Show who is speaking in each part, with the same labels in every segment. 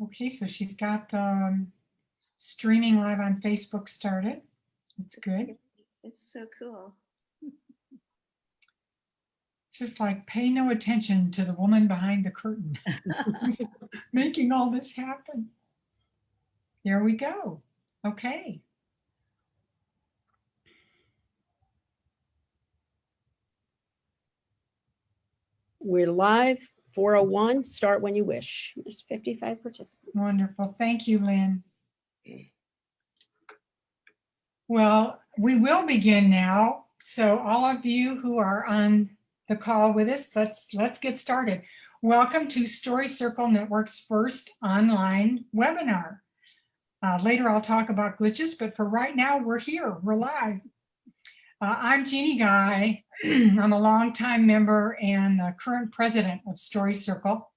Speaker 1: Okay, so she's got the streaming live on Facebook started. That's good.
Speaker 2: It's so cool.
Speaker 1: It's just like pay no attention to the woman behind the curtain making all this happen. There we go. Okay.
Speaker 3: We're live. 4:01. Start when you wish. There's 55 participants.
Speaker 1: Wonderful. Thank you, Lynn. Well, we will begin now. So all of you who are on the call with us, let's get started. Welcome to Story Circle Network's first online webinar. Later I'll talk about glitches, but for right now we're here, we're live. I'm Jeannie Guy. I'm a longtime member and current president of Story Circle,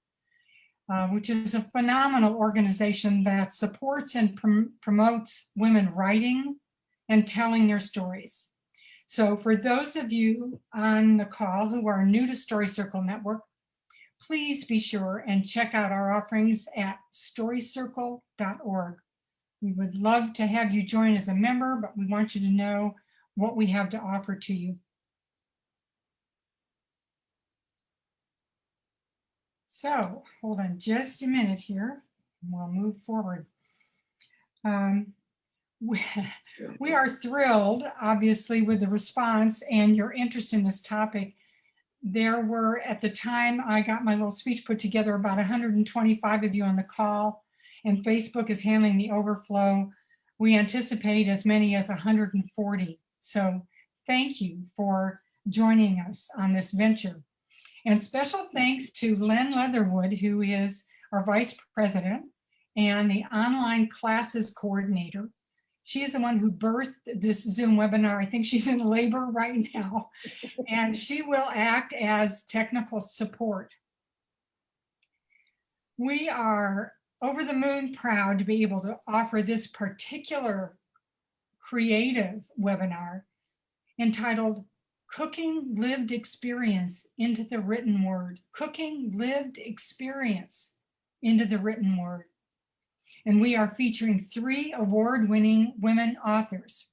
Speaker 1: which is a phenomenal organization that supports and promotes women writing and telling their stories. So for those of you on the call who are new to Story Circle Network, please be sure and check out our offerings at storycircle.org. We would love to have you join as a member, but we want you to know what we have to offer to you. So hold on just a minute here, and we'll move forward. We are thrilled, obviously, with the response and your interest in this topic. There were, at the time I got my little speech put together, about 125 of you on the call, and Facebook is handling the overflow. We anticipate as many as 140. So thank you for joining us on this venture. And special thanks to Lynn Leatherwood, who is our vice president and the online classes coordinator. She is the one who birthed this Zoom webinar. I think she's in labor right now, and she will act as technical support. We are over the moon proud to be able to offer this particular creative webinar entitled Cooking Lived Experience into the Written Word. Cooking Lived Experience into the Written Word. And we are featuring 3 award-winning women authors.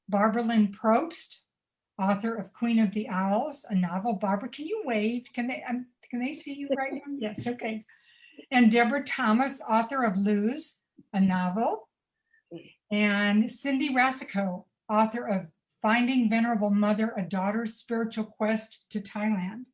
Speaker 1: Barbara Lynn Probst, author of Queen of the Owls, a novel. Barbara, can you wave? Can they see you right now? Yes, okay. And Debra Thomas, author of Lose, a novel. And Cindy Rasicot, author of Finding Venerable Mother, a Daughter's Spiritual Quest to Thailand.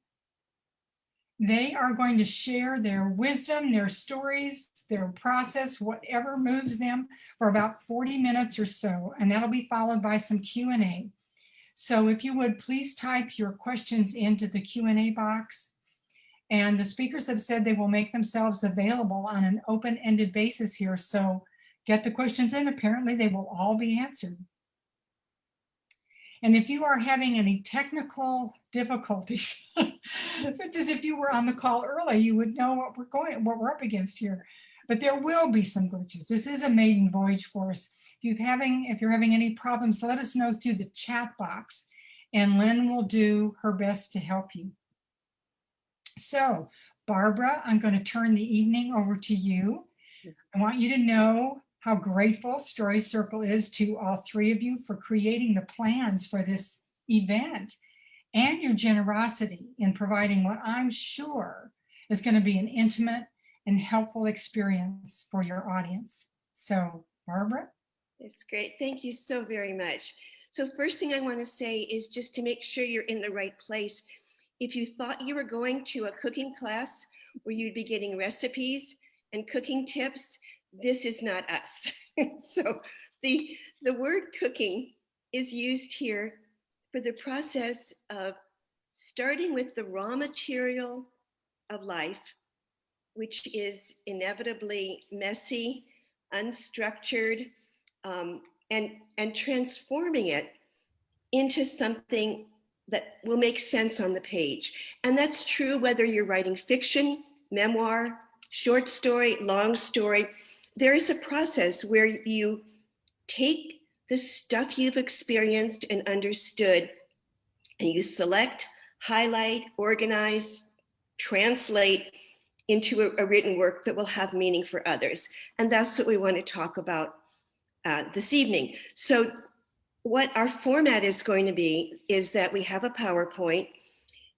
Speaker 1: They are going to share their wisdom, their stories, their process, whatever moves them, for about 40 minutes or so, and that'll be followed by some Q&A. So if you would please type your questions into the Q&A box. And the speakers have said they will make themselves available on an open-ended basis here. So get the questions in. Apparently they will all be answered. And if you are having any technical difficulties, such as if you were on the call early, you would know what we're up against here. But there will be some glitches. This is a maiden voyage for us. If you're having any problems, let us know through the chat box, and Lynn will do her best to help you. So, Barbara, I'm going to turn the evening over to you. I want you to know how grateful Story Circle is to all 3 of you for creating the plans for this event and your generosity in providing what I'm sure is going to be an intimate and helpful experience for your audience. So, Barbara?
Speaker 2: It's great. Thank you so very much. So first thing I want to say is just to make sure you're in the right place. If you thought you were going to a cooking class where you'd be getting recipes and cooking tips, this is not us. So the word cooking is used here for the process of starting with the raw material of life, which is inevitably messy, unstructured, and transforming it into something that will make sense on the page. And that's true whether you're writing fiction, memoir, short story, long story. There is a process where you take the stuff you've experienced and understood, and you select, highlight, organize, translate, into a written work that will have meaning for others. And that's what we want to talk about this evening. So what our format is going to be is that we have a PowerPoint,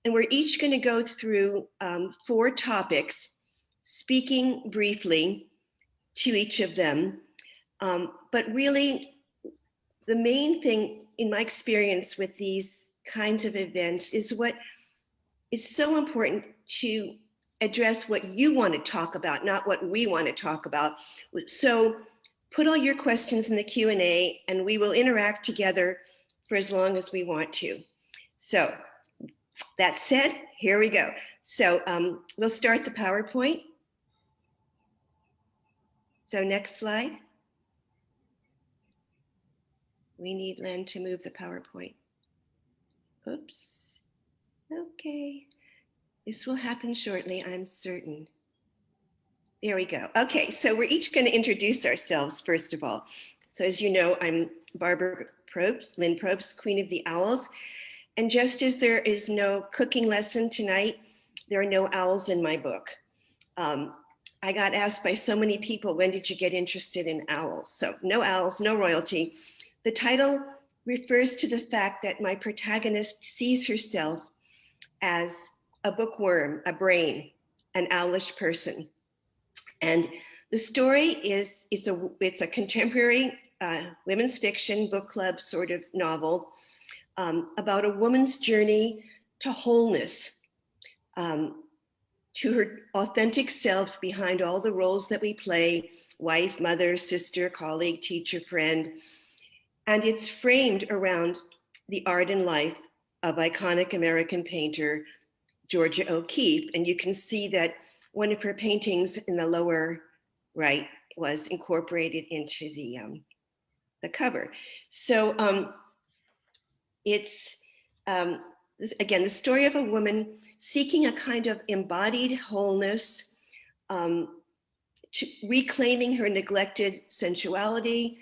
Speaker 2: and we're each going to go through 4 topics, speaking briefly to each of them. But really, the main thing in my experience with these kinds of events is what it's so important to address what you want to talk about, not what we want to talk about. So put all your questions in the Q&A and we will interact together for as long as we want to. So that said, here we go. So we'll start the PowerPoint. So next slide. We need Len to move the PowerPoint. Oops. Okay. This will happen shortly, I'm certain. There we go. Okay, so we're each going to introduce ourselves first of all. So as you know, I'm Barbara Probst, Lynn Probst, Queen of the Owls. And just as there is no cooking lesson tonight, there are no owls in my book. I got asked by so many people, when did you get interested in owls? So no owls, no royalty. The title refers to the fact that my protagonist sees herself as a bookworm, a brain, an owlish person. And the story is, it's a contemporary women's fiction book club sort of novel about a woman's journey to wholeness, to her authentic self behind all the roles that we play, wife, mother, sister, colleague, teacher, friend. And it's framed around the art and life of iconic American painter, Georgia O'Keeffe. And you can see that one of her paintings in the lower right was incorporated into the cover. So it's, again, the story of a woman seeking a kind of embodied wholeness, reclaiming her neglected sensuality,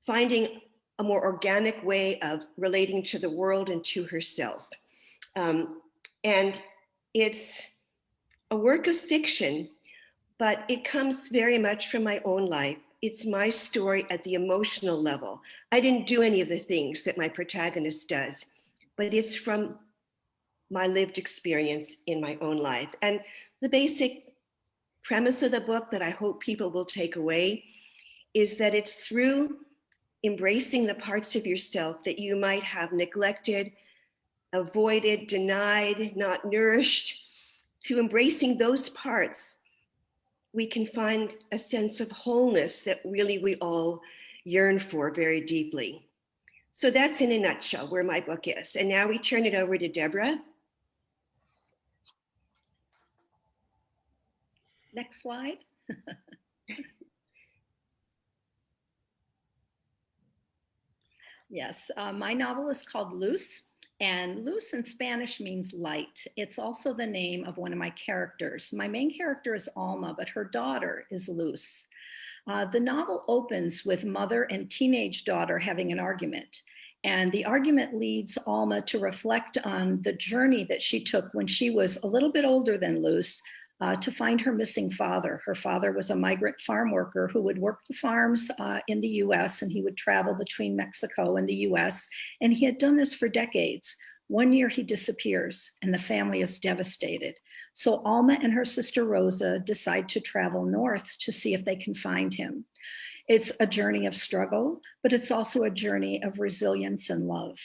Speaker 2: finding a more organic way of relating to the world and to herself. And it's a work of fiction, but it comes very much from my own life. It's my story at the emotional level. I didn't do any of the things that my protagonist does, but it's from my lived experience in my own life. And the basic premise of the book that I hope people will take away is that it's through embracing the parts of yourself that you might have neglected, avoided, denied, not nourished, to embracing those parts, we can find a sense of wholeness that really we all yearn for very deeply. So that's in a nutshell where my book is. And now we turn it over to Debra.
Speaker 4: Next slide. Yes, my novel is called Luz, and Luz in Spanish means light. It's also the name of one of my characters. My main character is Alma, but her daughter is Luz. The novel opens with mother and teenage daughter having an argument. And the argument leads Alma to reflect on the journey that she took when she was a little bit older than Luz, to find her missing father. Her father was a migrant farm worker who would work the farms in the US, and he would travel between Mexico and the US. And he had done this for decades. One year he disappears and the family is devastated. So Alma and her sister Rosa decide to travel north to see if they can find him. It's a journey of struggle, but it's also a journey of resilience and love.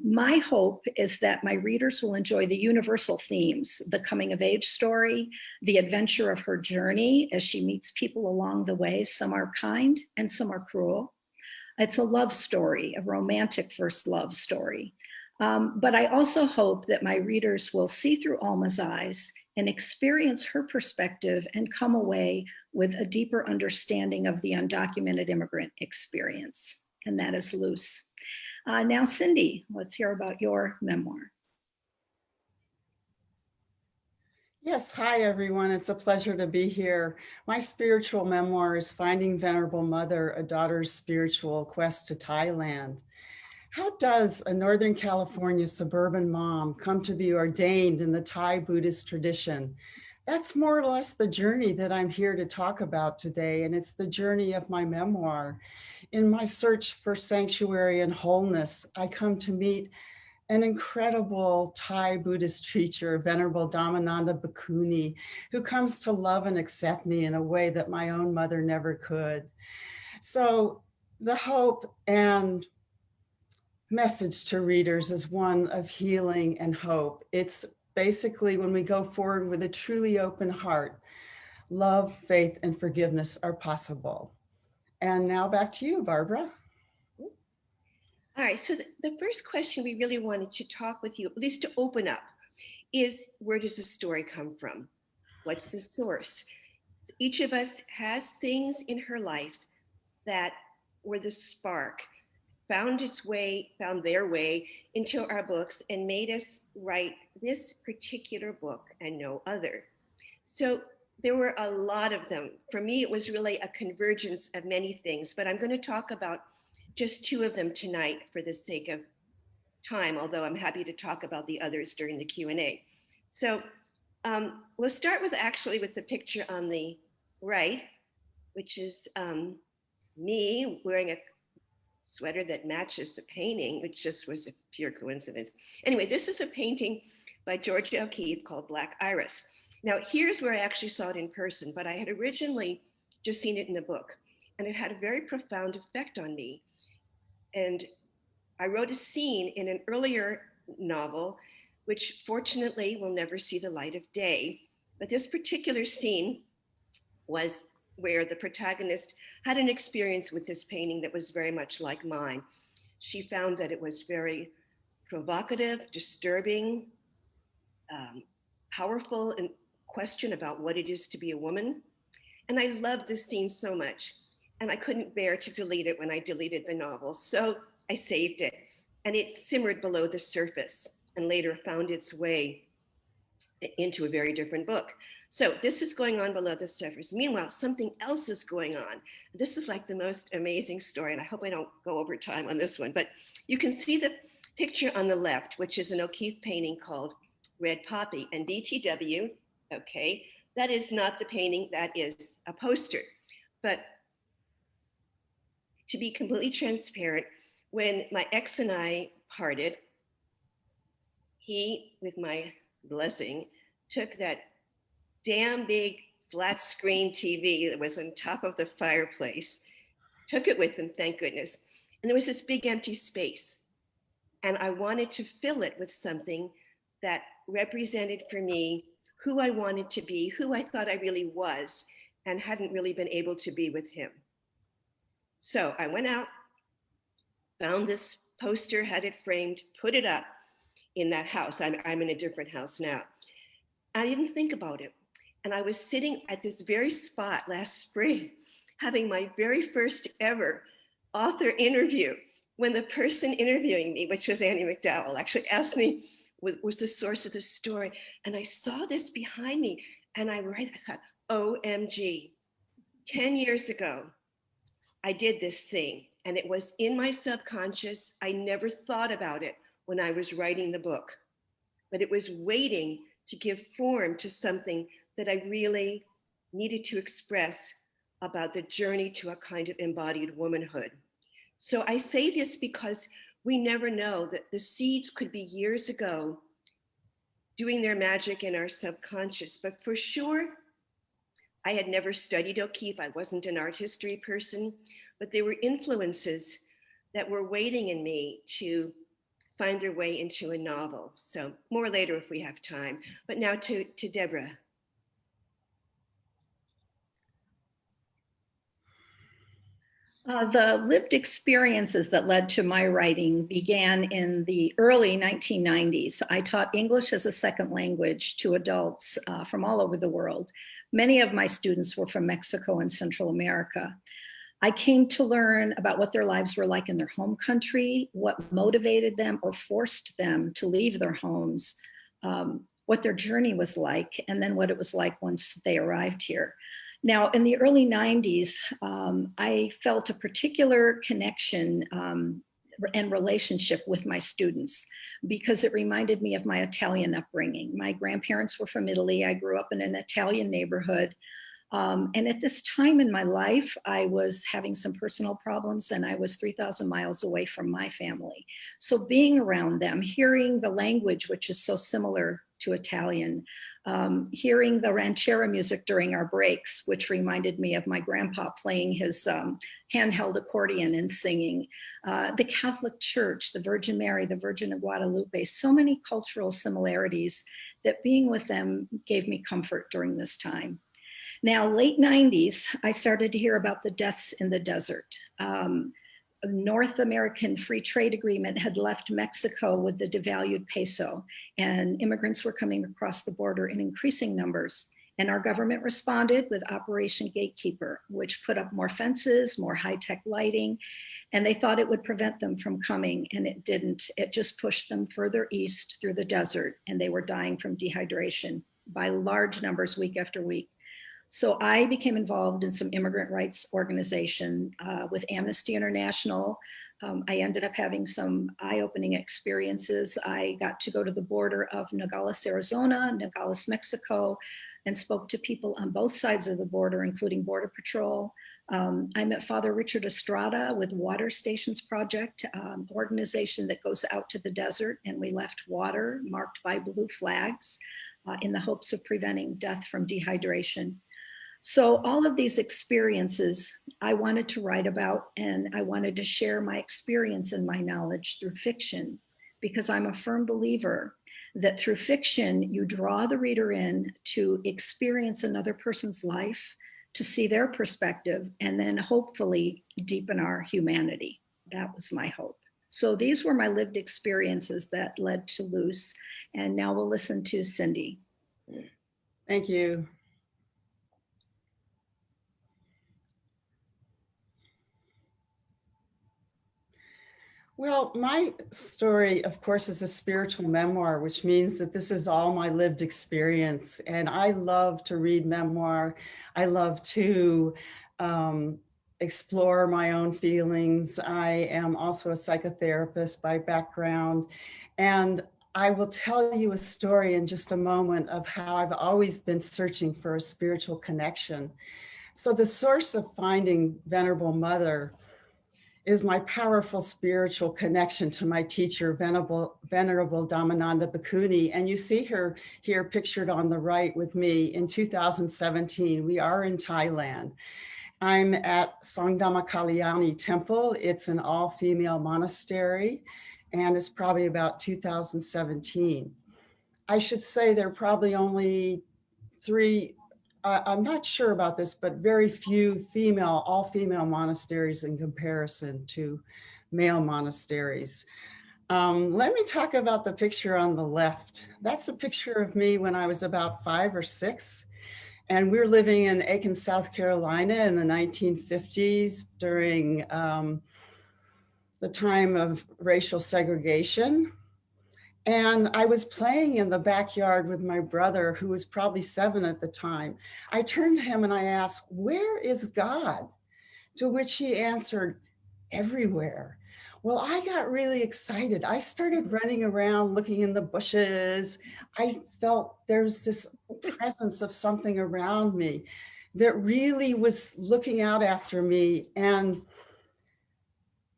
Speaker 4: My hope is that my readers will enjoy the universal themes, the coming of age story, the adventure of her journey as she meets people along the way. Some are kind and some are cruel. It's a love story, a romantic first love story. But I also hope that my readers will see through Alma's eyes and experience her perspective and come away with a deeper understanding of the undocumented immigrant experience. And that is Luz. Now, Cindy, let's hear about your memoir.
Speaker 5: Yes, hi everyone. It's a pleasure to be here. My spiritual memoir is Finding Venerable Mother, a Daughter's Spiritual Quest to Thailand. How does a Northern California suburban mom come to be ordained in the Thai Buddhist tradition? that's more or less the journey that I'm here to talk about today. And it's the journey of my memoir. In my search for sanctuary and wholeness, I come to meet an incredible Thai Buddhist teacher, Venerable Dhammananda Bhikkhuni, who comes to love and accept me in a way that my own mother never could. So the hope and message to readers is one of healing and hope. It's basically when we go forward with a truly open heart, love, faith, and forgiveness are possible. And now back to you, Barbara.
Speaker 2: All right, so the first question we really wanted to talk with you, at least to open up, is where does the story come from? What's the source? Each of us has things in her life that were the spark, found their way into our books and made us write this particular book and no other. So there were a lot of them. For me, it was really a convergence of many things, but I'm going to talk about just two of them tonight for the sake of time, although I'm happy to talk about the others during the Q&A. So we'll start with the picture on the right, which is me wearing a sweater that matches the painting, which just was a pure coincidence. Anyway, this is a painting by Georgia O'Keeffe called Black Iris. Now, here's where I actually saw it in person, but I had originally just seen it in a book, and it had a very profound effect on me. And I wrote a scene in an earlier novel, which fortunately will never see the light of day. But this particular scene was where the protagonist had an experience with this painting that was very much like mine. She found that it was very provocative, disturbing, powerful, and question about what it is to be a woman. And I loved this scene so much. And I couldn't bear to delete it when I deleted the novel. So I saved it. And it simmered below the surface and later found its way into a very different book. So this is going on below the surface. Meanwhile, something else is going on. This is like the most amazing story, and I hope I don't go over time on this one, but you can see the picture on the left, which is an O'Keeffe painting called Red Poppy, and BTW, okay, that is not the painting, that is a poster. But to be completely transparent, when my ex and I parted, he, with my blessing, took that damn big flat screen TV that was on top of the fireplace, took it with him, thank goodness. And there was this big empty space. And I wanted to fill it with something that represented for me who I wanted to be, who I thought I really was, and hadn't really been able to be with him. So I went out, found this poster, had it framed, put it up in that house. I'm in a different house now. I didn't think about it. And I was sitting at this very spot last spring, having my very first ever author interview, when the person interviewing me, which was Annie McDowell, actually asked me what was the source of the story. And I saw this behind me, and I thought, OMG, 10 years ago, I did this thing, and it was in my subconscious. I never thought about it when I was writing the book, but it was waiting to give form to something that I really needed to express about the journey to a kind of embodied womanhood. So I say this because we never know that the seeds could be years ago doing their magic in our subconscious, but for sure, I had never studied O'Keeffe. I wasn't an art history person, but there were influences that were waiting in me to find their way into a novel. So more later if we have time. But now to Debra.
Speaker 4: The lived experiences that led to my writing began in the early 1990s. I taught English as a second language to adults from all over the world. Many of my students were from Mexico and Central America. I came to learn about what their lives were like in their home country, what motivated them or forced them to leave their homes, what their journey was like, and then what it was like once they arrived here. Now, in the early 90s, I felt a particular connection and relationship with my students, because it reminded me of my Italian upbringing. My grandparents were from Italy. I grew up in an Italian neighborhood. And at this time in my life, I was having some personal problems and I was 3,000 miles away from my family. So being around them, hearing the language, which is so similar to Italian, hearing the ranchera music during our breaks, which reminded me of my grandpa playing his handheld accordion and singing, the Catholic Church, the Virgin Mary, the Virgin of Guadalupe, so many cultural similarities that being with them gave me comfort during this time. Now, late 90s, I started to hear about the deaths in the desert. A North American Free Trade Agreement had left Mexico with the devalued peso, and immigrants were coming across the border in increasing numbers. And our government responded with Operation Gatekeeper, which put up more fences, more high-tech lighting, and they thought it would prevent them from coming, and it didn't. It just pushed them further east through the desert, and they were dying from dehydration by large numbers week after week. So I became involved in some immigrant rights organization with Amnesty International. I ended up having some eye-opening experiences. I got to go to the border of Nogales, Arizona, Nogales, Mexico, and spoke to people on both sides of the border, including Border Patrol. I met Father Richard Estrada with Water Stations Project, organization that goes out to the desert, and we left water marked by blue flags in the hopes of preventing death from dehydration. So all of these experiences I wanted to write about, and I wanted to share my experience and my knowledge through fiction, because I'm a firm believer that through fiction, you draw the reader in to experience another person's life, to see their perspective, and then hopefully deepen our humanity. That was my hope. So these were my lived experiences that led to Loose. And now we'll listen to Cindy.
Speaker 5: Thank you. Well, my story, of course, is a spiritual memoir, which means that this is all my lived experience. And I love to read memoir. I love to explore my own feelings. I am also a psychotherapist by background. And I will tell you a story in just a moment of how I've always been searching for a spiritual connection. So the source of finding Venerable Mother is my powerful spiritual connection to my teacher, Venerable Dhammananda Bhikkhuni. And you see her here pictured on the right with me in 2017. We are in Thailand. I'm at Sangdhamma Kalyani Temple. It's an all-female monastery, and it's probably about 2017. I should say there are probably only three, I'm not sure about this, but very few all-female monasteries in comparison to male monasteries. Let me talk about the picture on the left. That's a picture of me when I was about 5 or 6. And we're living in Aiken, South Carolina in the 1950s during the time of racial segregation. And I was playing in the backyard with my brother, who was probably 7 at the time. I turned to him and I asked, "Where is God?" To which he answered, "Everywhere." Well, I got really excited. I started running around looking in the bushes. I felt there's this presence of something around me that really was looking out after me and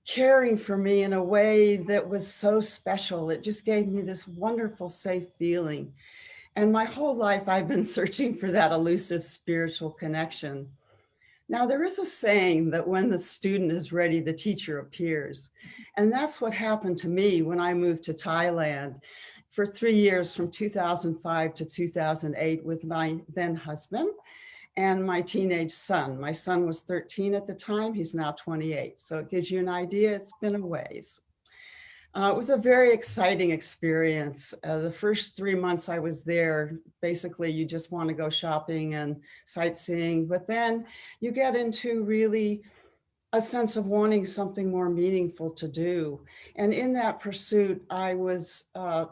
Speaker 5: caring for me in a way that was so special. It just gave me this wonderful, safe feeling. And my whole life, I've been searching for that elusive spiritual connection. Now, there is a saying that when the student is ready, the teacher appears. And that's what happened to me when I moved to Thailand for 3 years, from 2005 to 2008, with my then husband and my teenage son. My son was 13 at the time. He's now 28. So it gives you an idea. It's been a ways. It was a very exciting experience. The first 3 months I was there, basically you just want to go shopping and sightseeing, but then you get into really a sense of wanting something more meaningful to do. And in that pursuit, I was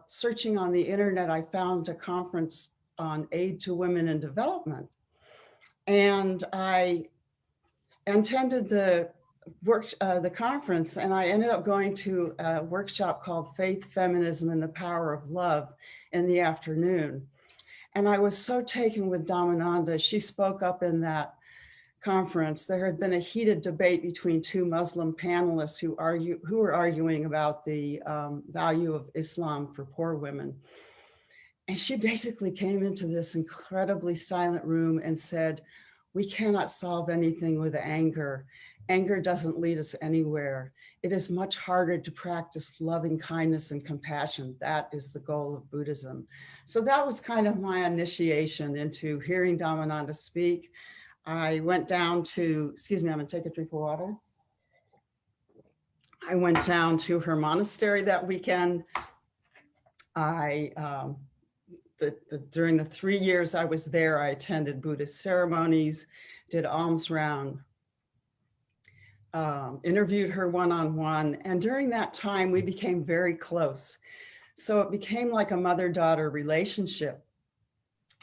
Speaker 5: searching on the internet. I found a conference on aid to women in development. And I attended the the conference, and I ended up going to a workshop called Faith, Feminism, and the Power of Love in the afternoon. And I was so taken with Dhammananda. She spoke up in that conference. There had been a heated debate between two Muslim panelists who were arguing about the value of Islam for poor women. And she basically came into this incredibly silent room and said, "We cannot solve anything with anger. Anger doesn't lead us anywhere. It is much harder to practice loving kindness and compassion. That is the goal of Buddhism." So that was kind of my initiation into hearing Dhammananda speak. I went down to, excuse me, I'm gonna take a drink of water. I went down to her monastery that weekend. During the 3 years I was there, I attended Buddhist ceremonies, did alms round, interviewed her one-on-one. And during that time, we became very close. So it became like a mother-daughter relationship.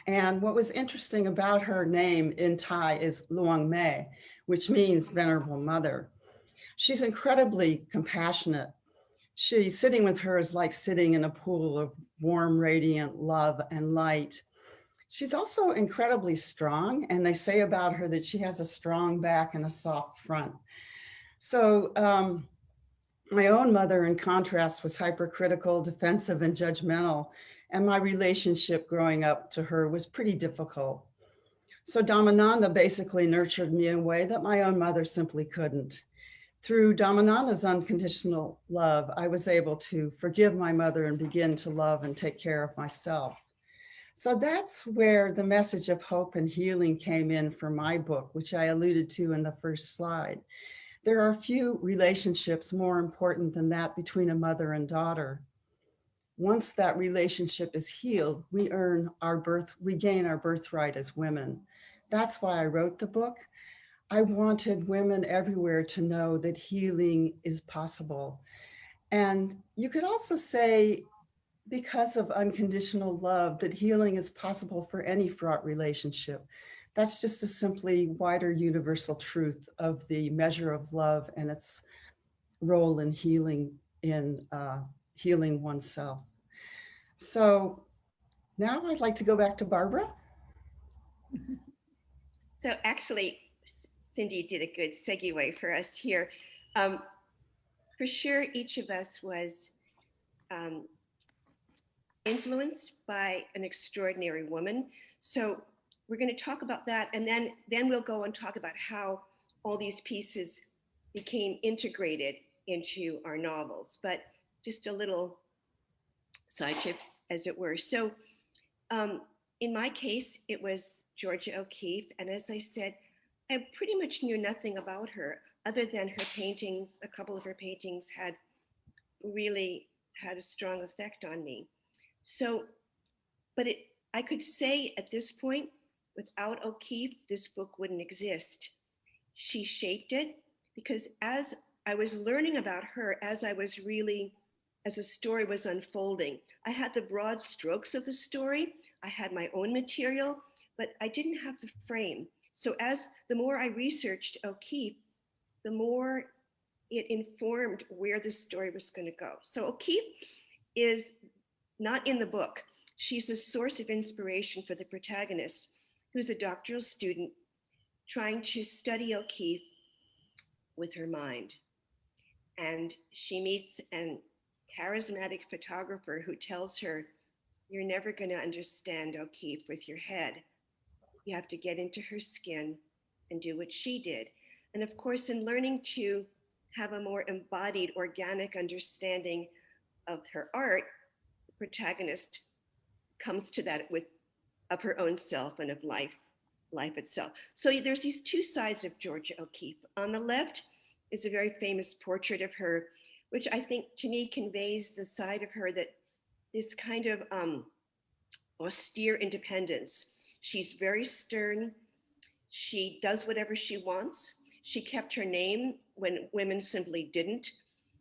Speaker 5: And what was interesting about her name in Thai is Luang Mei, which means Venerable Mother. She's incredibly compassionate. Sitting with her is like sitting in a pool of warm, radiant love and light. She's also incredibly strong, and they say about her that she has a strong back and a soft front. So my own mother, in contrast, was hypercritical, defensive, and judgmental, and my relationship growing up to her was pretty difficult. So Dhammananda basically nurtured me in a way that my own mother simply couldn't. Through Dhammananda's unconditional love, I was able to forgive my mother and begin to love and take care of myself. So that's where the message of hope and healing came in for my book, which I alluded to in the first slide. There are few relationships more important than that between a mother and daughter. Once that relationship is healed, we gain our birthright as women. That's why I wrote the book. I wanted women everywhere to know that healing is possible. And you could also say, because of unconditional love, that healing is possible for any fraught relationship. That's just a simply wider universal truth of the measure of love and its role in healing oneself. So now I'd like to go back to Barbara.
Speaker 2: So actually, Cindy did a good segue for us here. For sure, each of us was influenced by an extraordinary woman. So we're going to talk about that, and then we'll go and talk about how all these pieces became integrated into our novels. But just a little side trip, as it were. So in my case, it was Georgia O'Keeffe, and as I said, I pretty much knew nothing about her other than her paintings. A couple of her paintings had really had a strong effect on me. So, but I could say at this point, without O'Keeffe, this book wouldn't exist. She shaped it, because as I was learning about her, as the story was unfolding, I had the broad strokes of the story. I had my own material, but I didn't have the frame. So the more I researched O'Keeffe, the more it informed where the story was going to go. So O'Keeffe is not in the book. She's a source of inspiration for the protagonist, who's a doctoral student trying to study O'Keeffe with her mind. And she meets a charismatic photographer who tells her, "You're never going to understand O'Keeffe with your head. You have to get into her skin and do what she did." And of course, in learning to have a more embodied, organic understanding of her art, the protagonist comes to that of her own self and of life itself. So there's these two sides of Georgia O'Keeffe. On the left is a very famous portrait of her, which I think to me conveys the side of her that this kind of austere independence. She's very stern. She does whatever she wants. She kept her name when women simply didn't.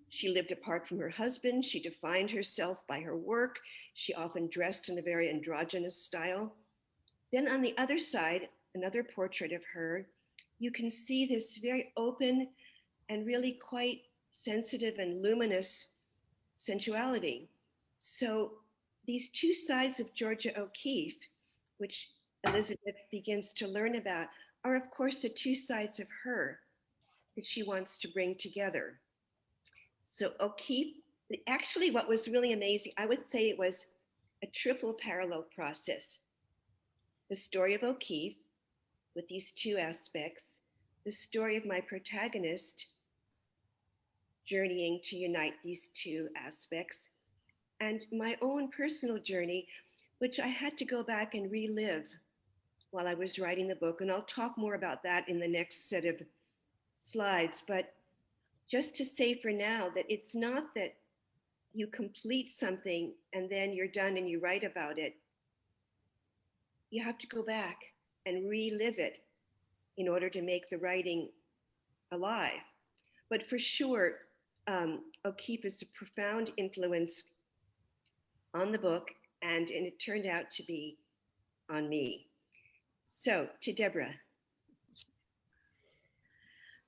Speaker 2: She lived apart from her husband. She defined herself by her work. She often dressed in a very androgynous style. Then on the other side, another portrait of her, you can see this very open and really quite sensitive and luminous sensuality. So these two sides of Georgia O'Keeffe, which Elizabeth begins to learn about, are of course the two sides of her that she wants to bring together. So O'Keeffe, actually what was really amazing, I would say it was a triple parallel process. The story of O'Keeffe with these two aspects, the story of my protagonist journeying to unite these two aspects, and my own personal journey, which I had to go back and relive while I was writing the book. And I'll talk more about that in the next set of slides. But just to say for now that it's not that you complete something and then you're done and you write about it. You have to go back and relive it in order to make the writing alive. But for sure, O'Keeffe is a profound influence on the book, and it turned out to be on me. So to Debra.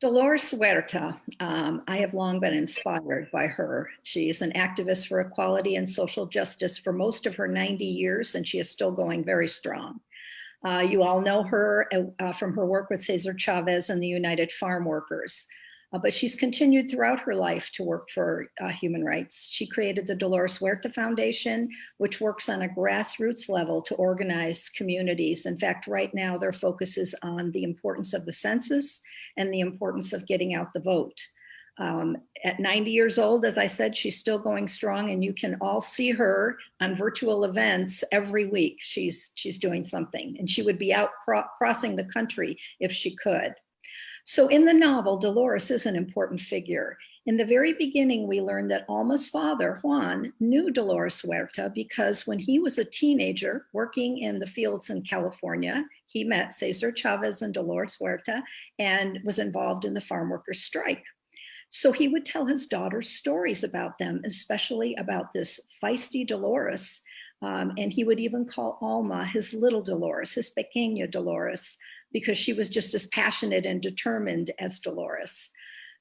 Speaker 4: Dolores Huerta, I have long been inspired by her. She is an activist for equality and social justice for most of her 90 years, and she is still going very strong. You all know her from her work with Cesar Chavez and the United Farm Workers, but she's continued throughout her life to work for human rights. She created the Dolores Huerta Foundation, which works on a grassroots level to organize communities. In fact, right now their focus is on the importance of the census and the importance of getting out the vote. At 90 years old, as I said, she's still going strong, and you can all see her on virtual events every week. She's doing something, and she would be out crossing the country if she could. So in the novel, Dolores is an important figure. In the very beginning, we learned that Alma's father, Juan, knew Dolores Huerta because when he was a teenager working in the fields in California, he met Cesar Chavez and Dolores Huerta and was involved in the farm workers' strike. So he would tell his daughters stories about them, especially about this feisty Dolores. And he would even call Alma his little Dolores, his pequeña Dolores, because she was just as passionate and determined as Dolores.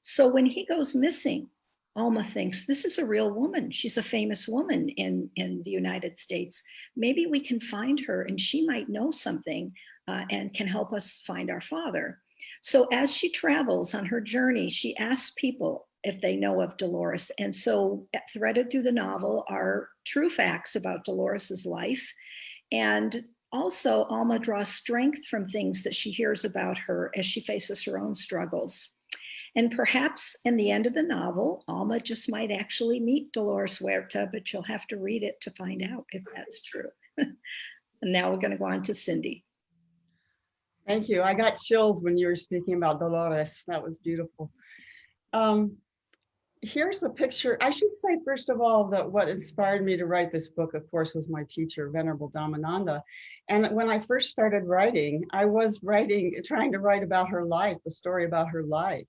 Speaker 4: So when he goes missing, Alma thinks, this is a real woman. She's a famous woman in the United States. Maybe we can find her and she might know something and can help us find our father. So as she travels on her journey, she asks people if they know of Dolores. And so threaded through the novel are true facts about Dolores's life. And also, Alma draws strength from things that she hears about her as she faces her own struggles. And perhaps in the end of the novel, Alma just might actually meet Dolores Huerta, but you'll have to read it to find out if that's true. And now we're going to go on to Cindy.
Speaker 5: Thank you. I got chills when you were speaking about Dolores. That was beautiful. Here's a picture. I should say, first of all, that what inspired me to write this book, of course, was my teacher, Venerable Dhammananda. And when I first started writing, I was trying to write about her life, the story about her life.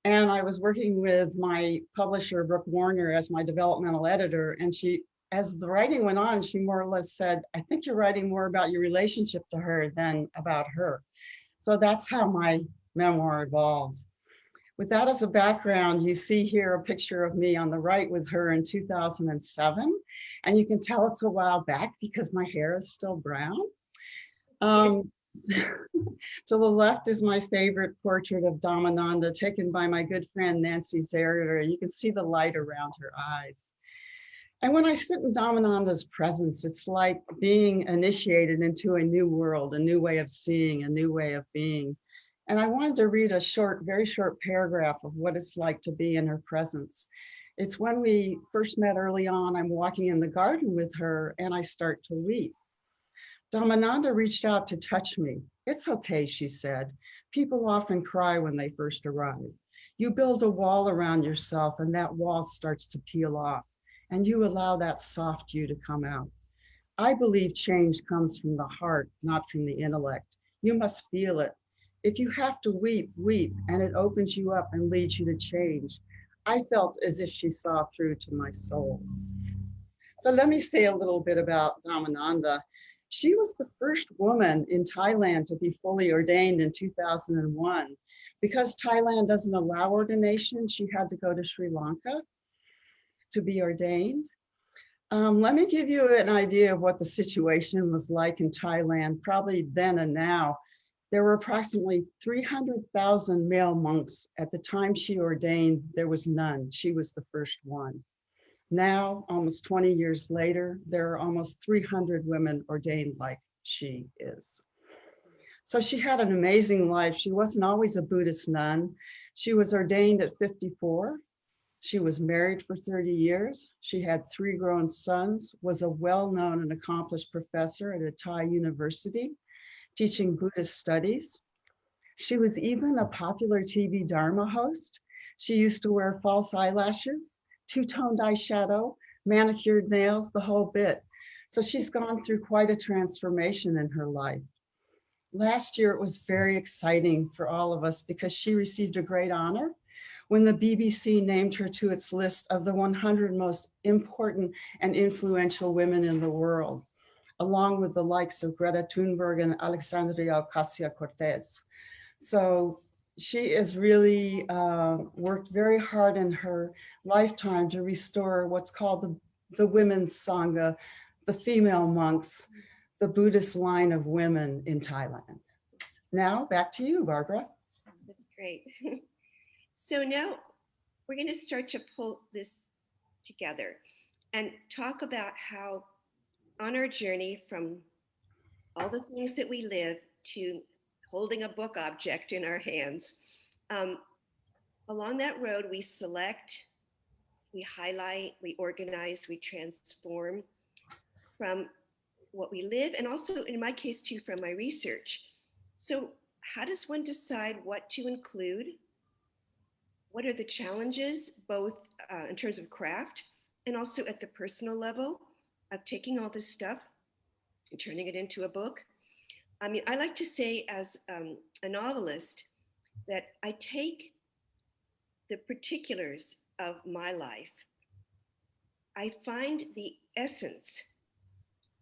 Speaker 5: And I was working with my publisher, Brooke Warner, as my developmental editor. And she, as the writing went on, she more or less said, I think you're writing more about your relationship to her than about her. So that's how my memoir evolved. With that as a background, you see here a picture of me on the right with her in 2007. And you can tell it's a while back because my hair is still brown. To the left is my favorite portrait of Dhammananda taken by my good friend, Nancy Zerder. You can see the light around her eyes. And when I sit in Dhammananda's presence, it's like being initiated into a new world, a new way of seeing, a new way of being. And I wanted to read a very short paragraph of what it's like to be in her presence. It's when we first met early on, I'm walking in the garden with her and I start to weep. Dhammananda reached out to touch me. It's okay, she said. People often cry when they first arrive. You build a wall around yourself and that wall starts to peel off and you allow that soft you to come out. I believe change comes from the heart, not from the intellect. You must feel it. If you have to weep, weep, and it opens you up and leads you to change. I felt as if she saw through to my soul. So let me say a little bit about Dhammananda. She was the first woman in Thailand to be fully ordained in 2001. Because Thailand doesn't allow ordination, she had to go to Sri Lanka to be ordained. Let me give you an idea of what the situation was like in Thailand, probably then and now. There were approximately 300,000 male monks. At the time she ordained, there was none. She was the first one. Now, almost 20 years later, there are almost 300 women ordained like she is. So she had an amazing life. She wasn't always a Buddhist nun. She was ordained at 54. She was married for 30 years. She had 3 grown sons, was a well-known and accomplished professor at a Thai university, teaching Buddhist studies. She was even a popular TV Dharma host. She used to wear false eyelashes, two-toned eyeshadow, manicured nails, the whole bit. So she's gone through quite a transformation in her life. Last year, it was very exciting for all of us because she received a great honor when the BBC named her to its list of the 100 most important and influential women in the world, along with the likes of Greta Thunberg and Alexandria Ocasio-Cortez. So she has really worked very hard in her lifetime to restore what's called the women's Sangha, the female monks, the Buddhist line of women in Thailand. Now back to you, Barbara.
Speaker 2: That's great. So now we're going to start to pull this together and talk about how on our journey from all the things that we live to holding a book object in our hands, along that road we select, we highlight, we organize, we transform from what we live, and also in my case too, from my research. So how does one decide what to include? What are the challenges, both in terms of craft and also at the personal level of taking all this stuff and turning it into a book? I mean, I like to say as a novelist that I take the particulars of my life, I find the essence,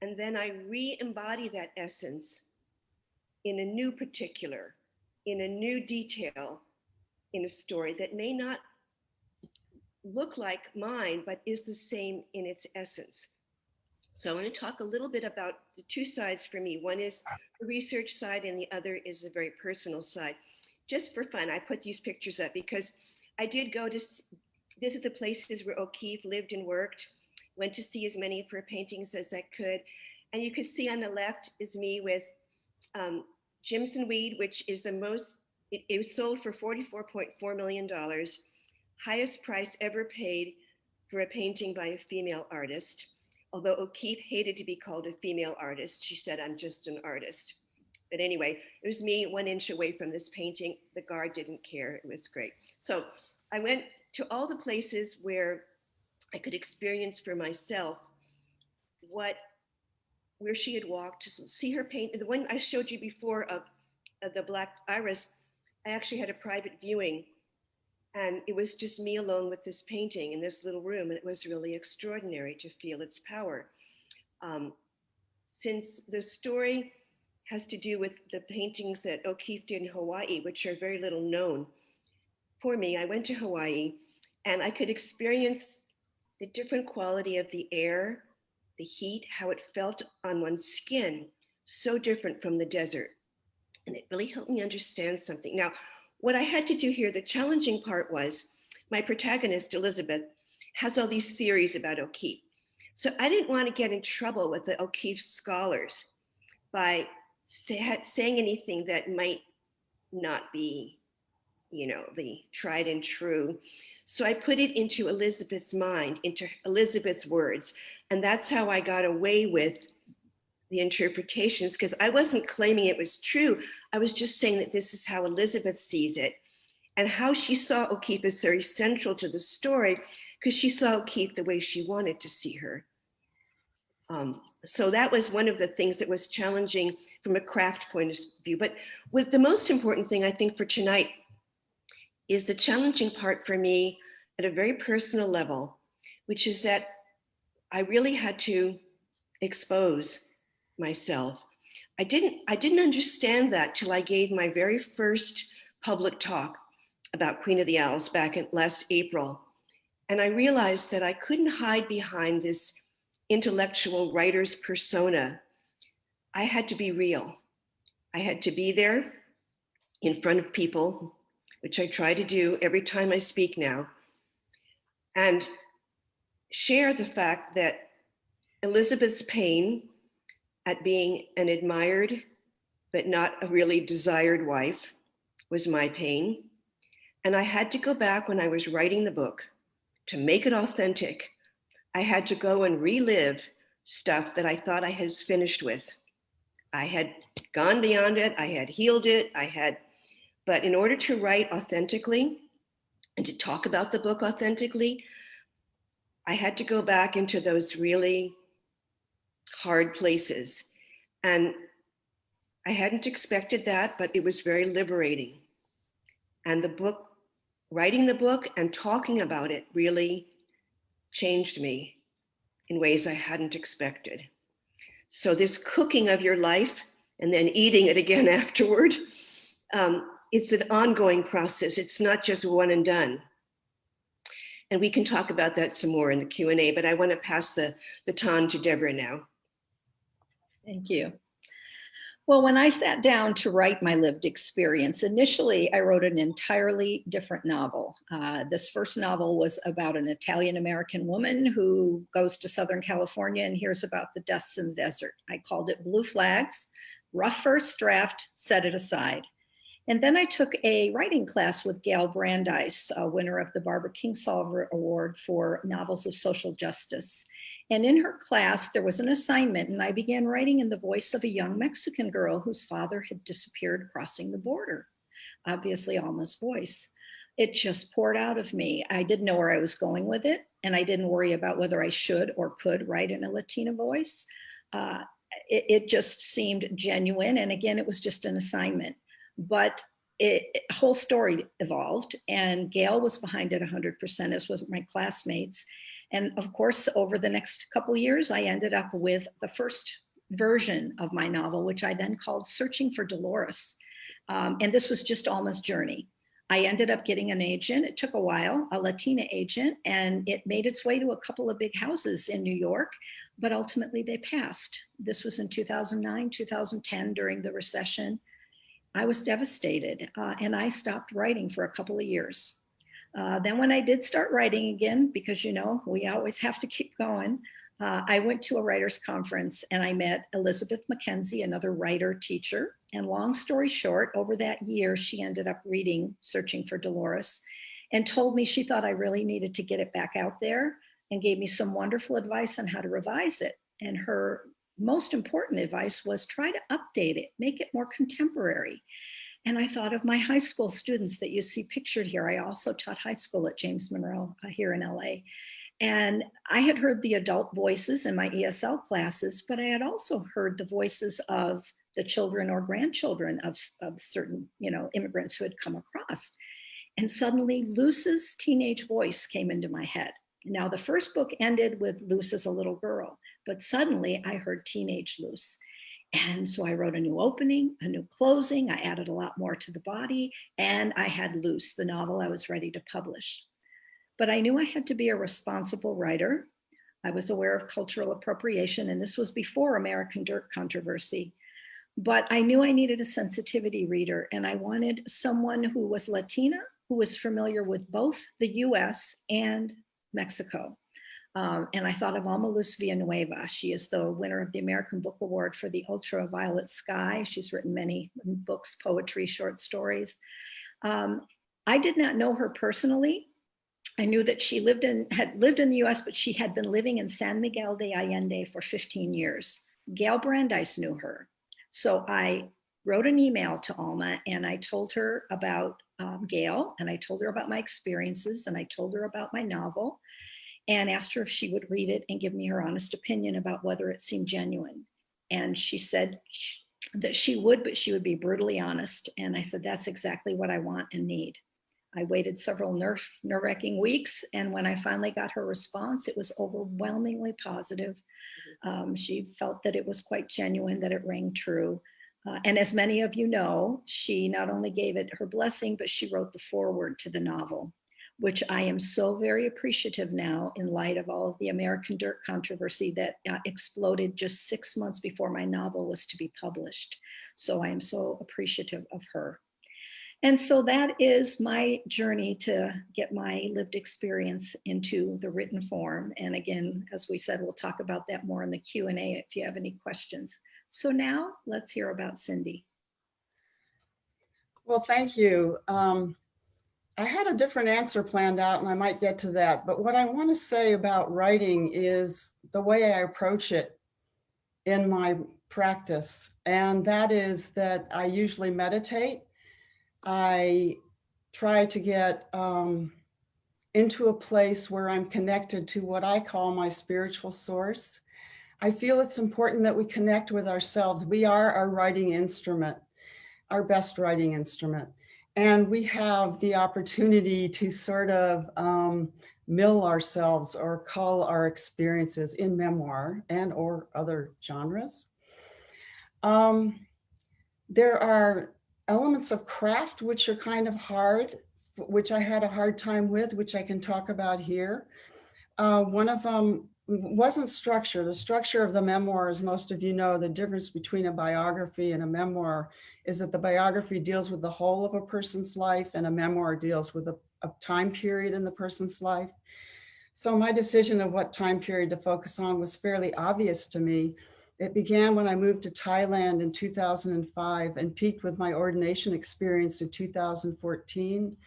Speaker 2: and then I re-embody that essence in a new particular, in a new detail, in a story that may not look like mine, but is the same in its essence. So I want to talk a little bit about the 2 sides for me. One is the research side and the other is the very personal side. Just for fun, I put these pictures up because I did go to visit the places where O'Keeffe lived and worked, went to see as many of her paintings as I could. And you can see on the left is me with Jimson Weed, which is the most, it was sold for $44.4 million, highest price ever paid for a painting by a female artist. Although O'Keeffe hated to be called a female artist, she said, "I'm just an artist." But anyway, it was me 1 inch away from this painting. The guard didn't care. It was great. So I went to all the places where I could experience for myself where she had walked, to see her paint. The one I showed you before of the Black Iris, I actually had a private viewing, and it was just me alone with this painting in this little room, and it was really extraordinary to feel its power. Since the story has to do with the paintings that O'Keeffe did in Hawaii, which are very little known, for me, I went to Hawaii and I could experience the different quality of the air, the heat, how it felt on one's skin, so different from the desert. And it really helped me understand something. Now, what I had to do here, the challenging part was my protagonist, Elizabeth, has all these theories about O'Keeffe. So I didn't want to get in trouble with the O'Keeffe scholars by saying anything that might not be, the tried and true. So I put it into Elizabeth's mind, into Elizabeth's words. And that's how I got away with the interpretations, because I wasn't claiming it was true. I was just saying that this is how Elizabeth sees it, and how she saw O'Keeffe is very central to the story, because she saw O'Keeffe the way she wanted to see her. So that was one of the things that was challenging from a craft point of view. But with the most important thing, I think, for tonight is the challenging part for me at a very personal level, which is that I really had to expose myself. I didn't understand that till I gave my very first public talk about Queen of the Owls back in last April. And I realized that I couldn't hide behind this intellectual writer's persona. I had to be real. I had to be there in front of people, which I try to do every time I speak now, and share the fact that Elizabeth's pain at being an admired but not a really desired wife was my pain. And I had to go back when I was writing the book to make it authentic. I had to go and relive stuff that I thought I had finished with. I had gone beyond it, I had healed it, but in order to write authentically and to talk about the book authentically, I had to go back into those really hard places. And I hadn't expected that, but it was very liberating. And the book, writing the book and talking about it really changed me in ways I hadn't expected. So this cooking of your life and then eating it again afterward, it's an ongoing process. It's not just one and done. And we can talk about that some more in the Q&A, but I want to pass the baton to Debra now.
Speaker 4: Thank you. Well, when I sat down to write my lived experience, initially I wrote an entirely different novel. This first novel was about an Italian-American woman who goes to Southern California and hears about the deaths in the desert. I called it Blue Flags. Rough first draft, set it aside. And then I took a writing class with Gail Brandeis, a winner of the Barbara Kingsolver Award for Novels of Social Justice. And in her class, there was an assignment, and I began writing in the voice of a young Mexican girl whose father had disappeared crossing the border. Obviously, Alma's voice. It just poured out of me. I didn't know where I was going with it, and I didn't worry about whether I should or could write in a Latina voice. It just seemed genuine, and again, it was just an assignment. But a whole story evolved, and Gail was behind it 100%, as was my classmates. And of course, over the next couple of years, I ended up with the first version of my novel, which I then called Searching for Dolores. And this was just Alma's journey. I ended up getting an agent. It took a while, a Latina agent, and it made its way to a couple of big houses in New York, but ultimately they passed. This was in 2009, 2010, during the recession. I was devastated, and I stopped writing for a couple of years. Then when I did start writing again, because you know, we always have to keep going, I went to a writer's conference and I met Elizabeth Mackenzie, another writer teacher. And long story short, over that year, she ended up reading Searching for Dolores and told me she thought I really needed to get it back out there, and gave me some wonderful advice on how to revise it. And her most important advice was try to update it, make it more contemporary. And I thought of my high school students that you see pictured here. I also taught high school at James Monroe here in LA. And I had heard the adult voices in my ESL classes, but I had also heard the voices of the children or grandchildren of certain, immigrants who had come across. And suddenly Luce's teenage voice came into my head. Now, the first book ended with Luce as a little girl, but suddenly I heard teenage Luce. And so I wrote a new opening, a new closing. I added a lot more to the body, and I had Luce, the novel I was ready to publish. But I knew I had to be a responsible writer. I was aware of cultural appropriation, and this was before American Dirt controversy. But I knew I needed a sensitivity reader, and I wanted someone who was Latina, who was familiar with both the US and Mexico. And I thought of Alma Luz Villanueva. She is the winner of the American Book Award for The Ultraviolet Sky. She's written many books, poetry, short stories. I did not know her personally. I knew that she had lived in the US, but she had been living in San Miguel de Allende for 15 years. Gail Brandeis knew her. So I wrote an email to Alma and I told her about Gail, and I told her about my experiences, and I told her about my novel, and asked her if she would read it and give me her honest opinion about whether it seemed genuine. And she said that she would, but she would be brutally honest. And I said, that's exactly what I want and need. I waited several nerve-wracking weeks, and when I finally got her response, it was overwhelmingly positive. She felt that it was quite genuine, that it rang true. And as many of you know, she not only gave it her blessing, but she wrote the foreword to the novel, which I am so very appreciative now in light of all of the American Dirt controversy that exploded just 6 months before my novel was to be published. So I am so appreciative of her. And so that is my journey to get my lived experience into the written form. And again, as we said, we'll talk about that more in the Q&A if you have any questions. So now let's hear about Cindy.
Speaker 5: Well, thank you. I had a different answer planned out and I might get to that, but what I want to say about writing is the way I approach it in my practice. And that is that I usually meditate. I try to get into a place where I'm connected to what I call my spiritual source. I feel it's important that we connect with ourselves. We are our writing instrument, our best writing instrument. And we have the opportunity to sort of mill ourselves or cull our experiences in memoir and or other genres. There are elements of craft which are kind of hard, which I had a hard time with, which I can talk about here. One of them wasn't structure. The structure of the memoir, as most of you know, the difference between a biography and a memoir is that the biography deals with the whole of a person's life and a memoir deals with a time period in the person's life. So my decision of what time period to focus on was fairly obvious to me. It began when I moved to Thailand in 2005 and peaked with my ordination experience in 2014.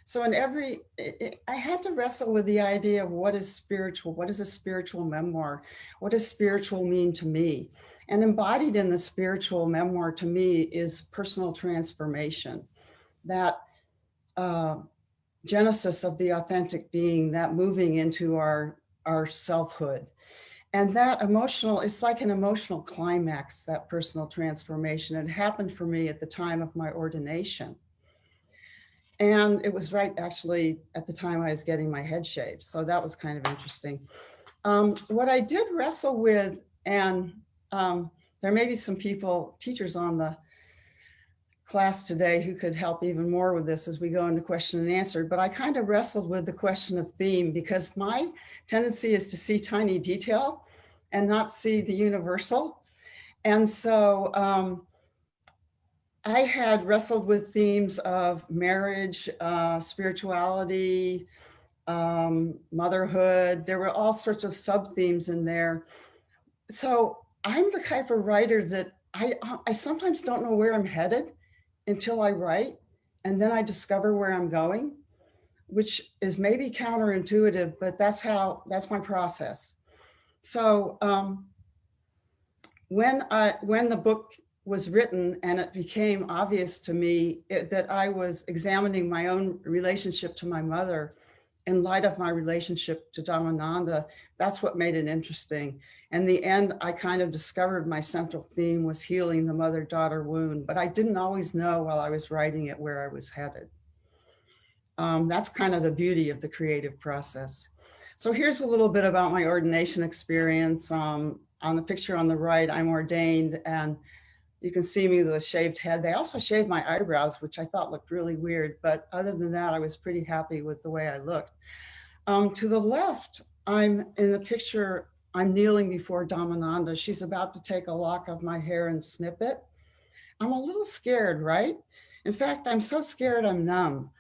Speaker 5: So I had to wrestle with the idea of what is spiritual, what is a spiritual memoir, what does spiritual mean to me? And embodied in the spiritual memoir to me is personal transformation, that genesis of the authentic being, that moving into our selfhood. And that emotional, it's like an emotional climax, that personal transformation. It happened for me at the time of my ordination. And it was right actually at the time I was getting my head shaved. So that was kind of interesting. What I did wrestle with, and there may be some people, teachers on the class today who could help even more with this as we go into question and answer, but I kind of wrestled with the question of theme because my tendency is to see tiny detail and not see the universal. And so I had wrestled with themes of marriage, spirituality, motherhood. There were all sorts of sub-themes in there. So I'm the type of writer that I sometimes don't know where I'm headed until I write, and then I discover where I'm going, which is maybe counterintuitive, but that's my process. So when the book was written and it became obvious to me that I was examining my own relationship to my mother in light of my relationship to Dhammananda, that's what made it interesting. In the end, I kind of discovered my central theme was healing the mother-daughter wound, but I didn't always know while I was writing it where I was headed. That's kind of the beauty of the creative process. So here's a little bit about my ordination experience. On the picture on the right, I'm ordained, and you can see me with a shaved head. They also shaved my eyebrows, which I thought looked really weird. But other than that, I was pretty happy with the way I looked. To the left, I'm in the picture, I'm kneeling before Dhammananda. She's about to take a lock of my hair and snip it. I'm a little scared, right? In fact, I'm so scared I'm numb.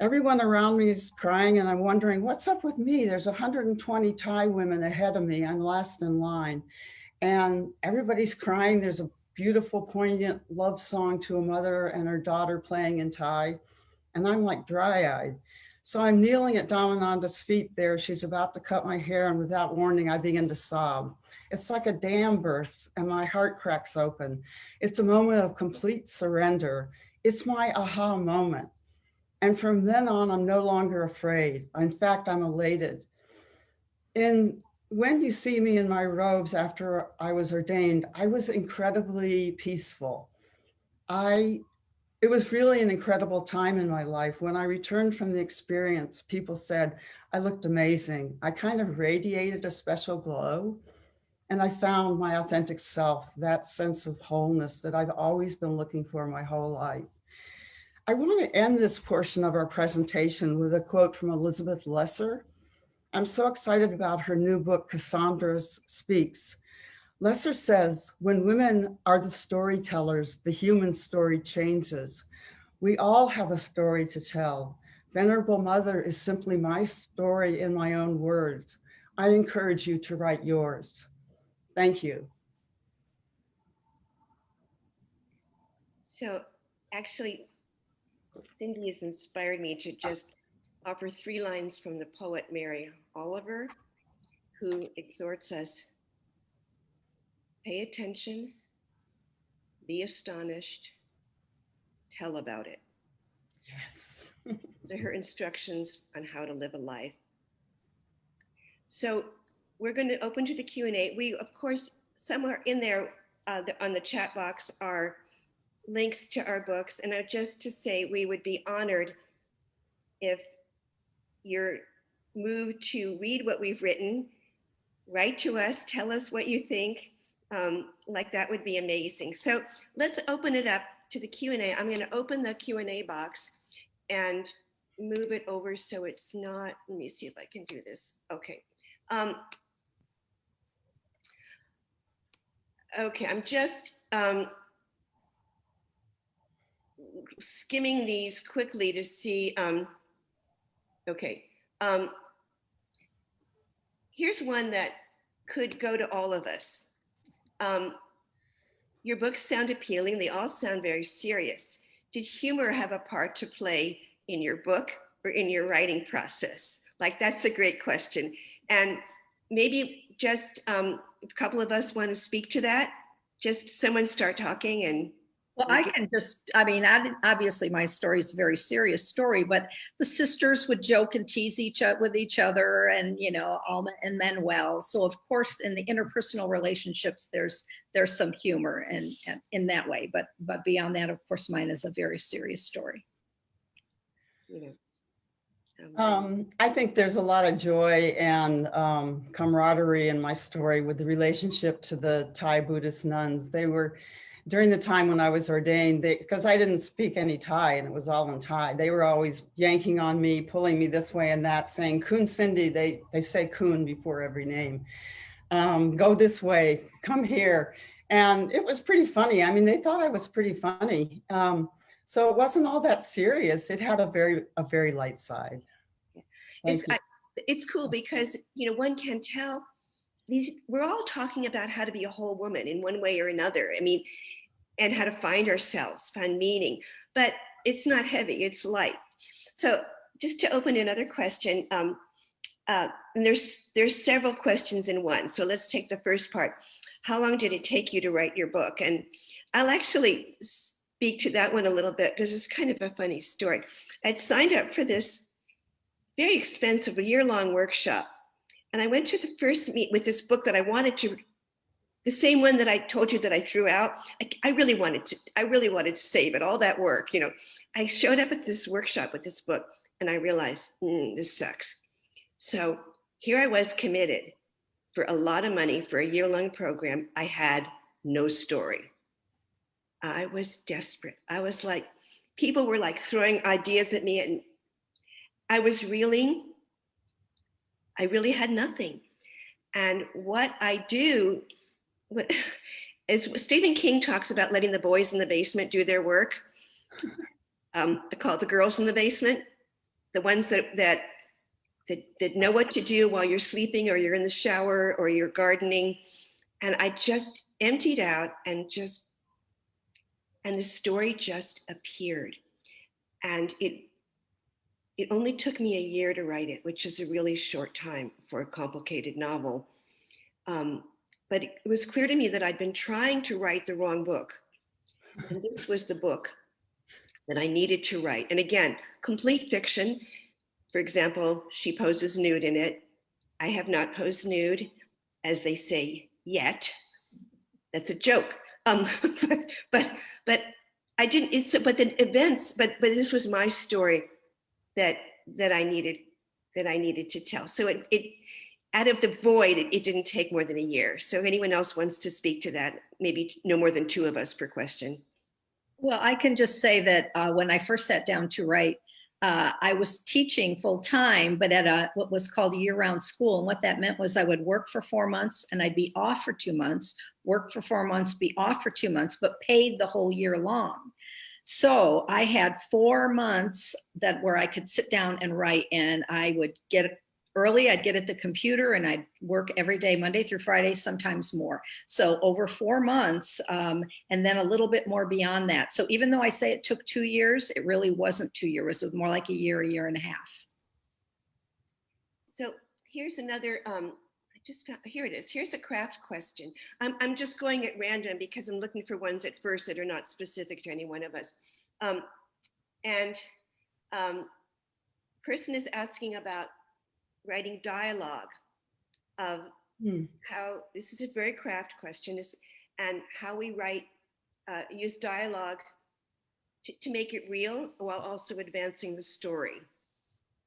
Speaker 5: Everyone around me is crying and I'm wondering, what's up with me? There's 120 Thai women ahead of me. I'm last in line. And everybody's crying. There's a beautiful, poignant love song to a mother and her daughter playing in Thai. And I'm like dry-eyed. So I'm kneeling at Dhammananda's feet there. She's about to cut my hair, and without warning, I begin to sob. It's like a dam bursts and my heart cracks open. It's a moment of complete surrender. It's my aha moment. And from then on, I'm no longer afraid. In fact, I'm elated. When you see me in my robes after I was ordained, I was incredibly peaceful. It was really an incredible time in my life. When I returned from the experience, people said I looked amazing. I kind of radiated a special glow. and I found my authentic self, that sense of wholeness that I've always been looking for my whole life. I want to end this portion of our presentation with a quote from Elizabeth Lesser. I'm so excited about her new book, Cassandra Speaks. Lesser says, when women are the storytellers, the human story changes. We all have a story to tell. Venerable Mother is simply my story in my own words. I encourage you to write yours. Thank you.
Speaker 2: So actually, Cindy has inspired me to just offer 3 lines from the poet Mary Oliver, who exhorts us: pay attention, be astonished, tell about it.
Speaker 5: Yes.
Speaker 2: So her instructions on how to live a life. So we're going to open to the Q&A. We, of course, somewhere in there on the chat box are links to our books. And just to say, we would be honored if you're moved to read what we've written, write to us, tell us what you think. Like that would be amazing. So let's open it up to the Q&A. I'm going to open the Q&A box and move it over so it's not, let me see if I can do this. Okay. Okay, I'm just skimming these quickly to see. Okay. Here's one that could go to all of us. Your books sound appealing. They all sound very serious. Did humor have a part to play in your book or in your writing process? Like, that's a great question. And maybe just a couple of us want to speak to that. Just someone start talking and.
Speaker 4: Well, I can just, I mean, obviously my story is a very serious story, but the sisters would joke and tease with each other, and, you know, Alma and Manuel. So of course, in the interpersonal relationships, there's some humor and in that way, but beyond that, of course, mine is a very serious story.
Speaker 5: I think there's a lot of joy and camaraderie in my story with the relationship to the Thai Buddhist nuns. They were, during the time when I was ordained, because I didn't speak any Thai and it was all in Thai, they were always yanking on me, pulling me this way and that, saying, Kun Cindy, they say Kun before every name. Go this way, come here. And it was pretty funny. I mean, they thought I was pretty funny. So it wasn't all that serious. It had a very light side.
Speaker 2: It's cool because, you know, one can tell we're all talking about how to be a whole woman in one way or another. I mean, and how to find ourselves, find meaning, but it's not heavy, it's light. So just to open another question, and there's several questions in one. So let's take the first part. How long did it take you to write your book? And I'll actually speak to that one a little bit because it's kind of a funny story. I'd signed up for this very expensive year-long workshop. And I went to the first meet with this book that I wanted to, the same one that I told you that I threw out. I really wanted to save it, all that work, you know. I showed up at this workshop with this book and I realized, this sucks. So here I was committed for a lot of money for a year-long program. I had no story. I was desperate. I was like, people were like throwing ideas at me and I really had nothing. And what I do, is Stephen King talks about letting the boys in the basement do their work. I call it the girls in the basement, the ones that know what to do while you're sleeping or you're in the shower or you're gardening. And I just emptied out and the story just appeared. And it only took me a year to write it, which is a really short time for a complicated novel. But it was clear to me that I'd been trying to write the wrong book. And this was the book that I needed to write. And again, complete fiction. For example, she poses nude in it. I have not posed nude, as they say, yet. That's a joke. But I didn't, but the events, but this was my story that I needed to tell. So out of the void, it didn't take more than a year. So if anyone else wants to speak to that, maybe no more than 2 of us per question.
Speaker 4: Well, I can just say that when I first sat down to write, I was teaching full time, but at what was called a year-round school. And what that meant was I would work for 4 months and I'd be off for 2 months, work for 4 months, be off for 2 months, but paid the whole year long. So I had 4 months where I could sit down and write, and I would get early, I'd get at the computer and I'd work every day, Monday through Friday, sometimes more. So over 4 months, and then a little bit more beyond that. So even though I say it took 2 years, it really wasn't 2 years. It was more like a year and a half.
Speaker 2: So here's another, I just found, here it is. Here's a craft question. I'm just going at random because I'm looking for ones at first that are not specific to any one of us. Person is asking about writing dialogue of how, this is a very craft question, and how we write, use dialogue to make it real while also advancing the story,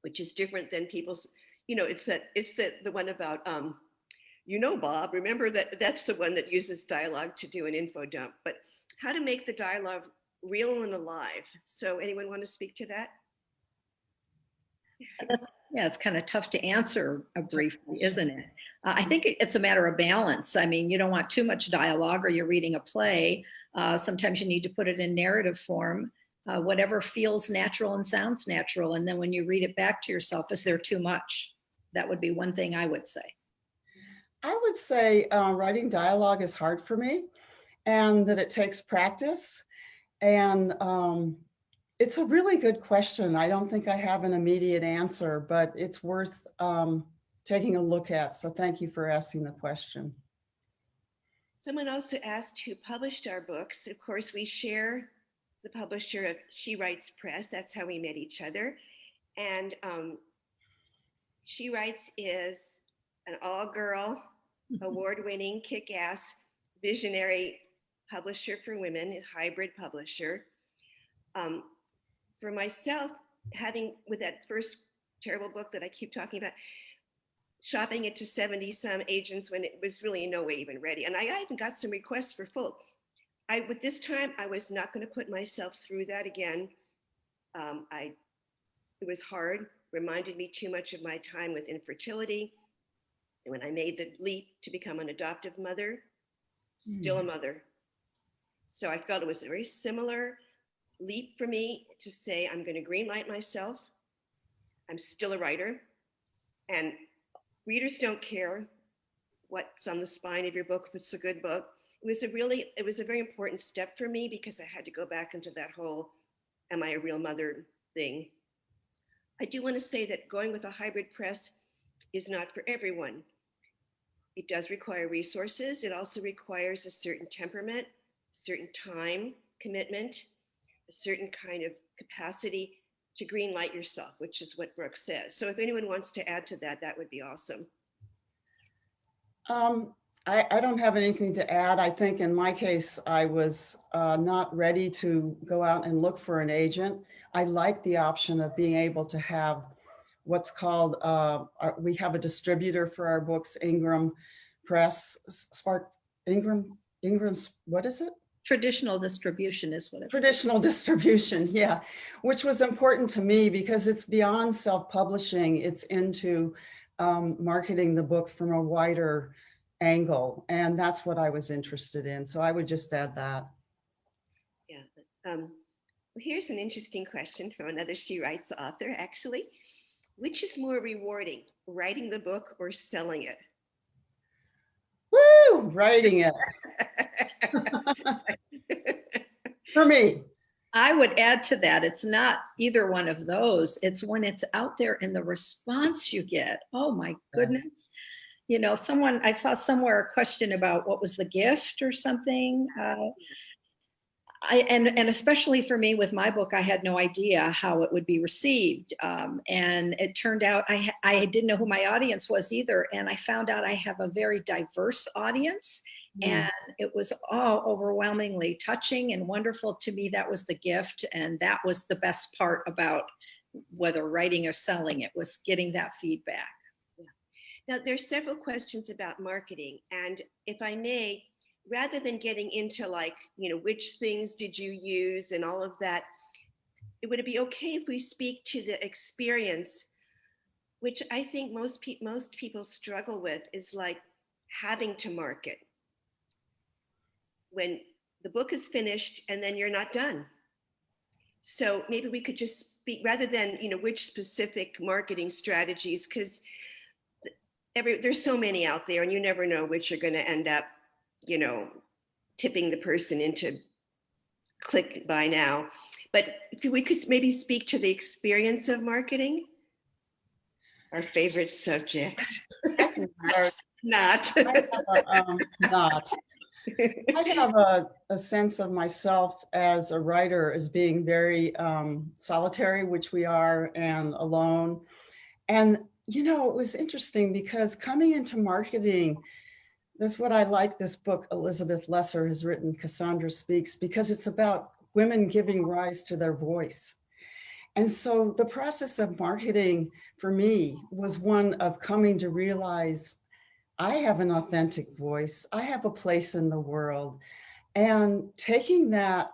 Speaker 2: which is different than people's, it's the one about, Bob, remember that's the one that uses dialogue to do an info dump, but how to make the dialogue real and alive. So anyone want to speak to that?
Speaker 4: Yeah, it's kind of tough to answer briefly, isn't it? I think it's a matter of balance. I mean, you don't want too much dialogue or you're reading a play. Sometimes you need to put it in narrative form, whatever feels natural and sounds natural. And then when you read it back to yourself, is there too much? That would be one thing I would say.
Speaker 5: I would say writing dialogue is hard for me, and that it takes practice. And it's a really good question. I don't think I have an immediate answer, but it's worth taking a look at. So thank you for asking the question.
Speaker 2: Someone also asked who published our books. Of course, we share the publisher of She Writes Press. That's how we met each other. And She Writes is an all-girl, award-winning, kick-ass, visionary publisher for women, a hybrid publisher. For myself, with that first terrible book that I keep talking about, shopping it to 70 some agents when it was really in no way even ready. And I even got some requests for full. With this time, I was not going to put myself through that again. It was hard, reminded me too much of my time with infertility. And when I made the leap to become an adoptive mother, still a mother. So I felt it was a very similar leap for me to say, I'm going to green light myself. I'm still a writer, and readers don't care what's on the spine of your book if it's a good book. It was a very important step for me because I had to go back into that whole, am I a real mother thing. I do want to say that going with a hybrid press is not for everyone. It does require resources. It also requires a certain temperament, certain time commitment, a certain kind of capacity to green light yourself, which is what Brooke says. So if anyone wants to add to that, that would be awesome.
Speaker 5: I don't have anything to add. I think in my case, I was not ready to go out and look for an agent. I like the option of being able to have what's called, we have a distributor for our books, Ingram Press, Ingram's, what is it?
Speaker 4: Traditional distribution is what it's called.
Speaker 5: Traditional distribution, yeah, which was important to me because it's beyond self-publishing. It's into marketing the book from a wider angle, and that's what I was interested in. So I would just add that.
Speaker 2: Yeah. Well, here's an interesting question from another She Writes author, actually. Which is more rewarding, writing the book or selling it?
Speaker 5: Woo, writing it. For me.
Speaker 4: I would add to that, it's not either one of those. It's when it's out there and the response you get. Oh my goodness. You know, I saw somewhere a question about what was the gift or something. And especially for me with my book, I had no idea how it would be received. And it turned out I didn't know who my audience was either. And I found out I have a very diverse audience. And it was all overwhelmingly touching and wonderful to me. That was the gift. And that was the best part about whether writing or selling it, was getting that feedback.
Speaker 2: Now, there's several questions about marketing, and if I may, rather than getting into like, which things did you use and all of that, would it be okay if we speak to the experience, which I think most people struggle with, is like having to market when the book is finished and then you're not done. So maybe we could just speak rather than, which specific marketing strategies, because there's so many out there and you never know which are going to end up, tipping the person into click buy now. But if we could maybe speak to the experience of marketing, our favorite subject. Not.
Speaker 5: Not. I have a sense of myself as a writer as being very solitary, which we are, and alone. And, it was interesting because coming into marketing, that's what I like this book Elizabeth Lesser has written, Cassandra Speaks, because it's about women giving rise to their voice. And so the process of marketing for me was one of coming to realize I have an authentic voice. I have a place in the world. And taking that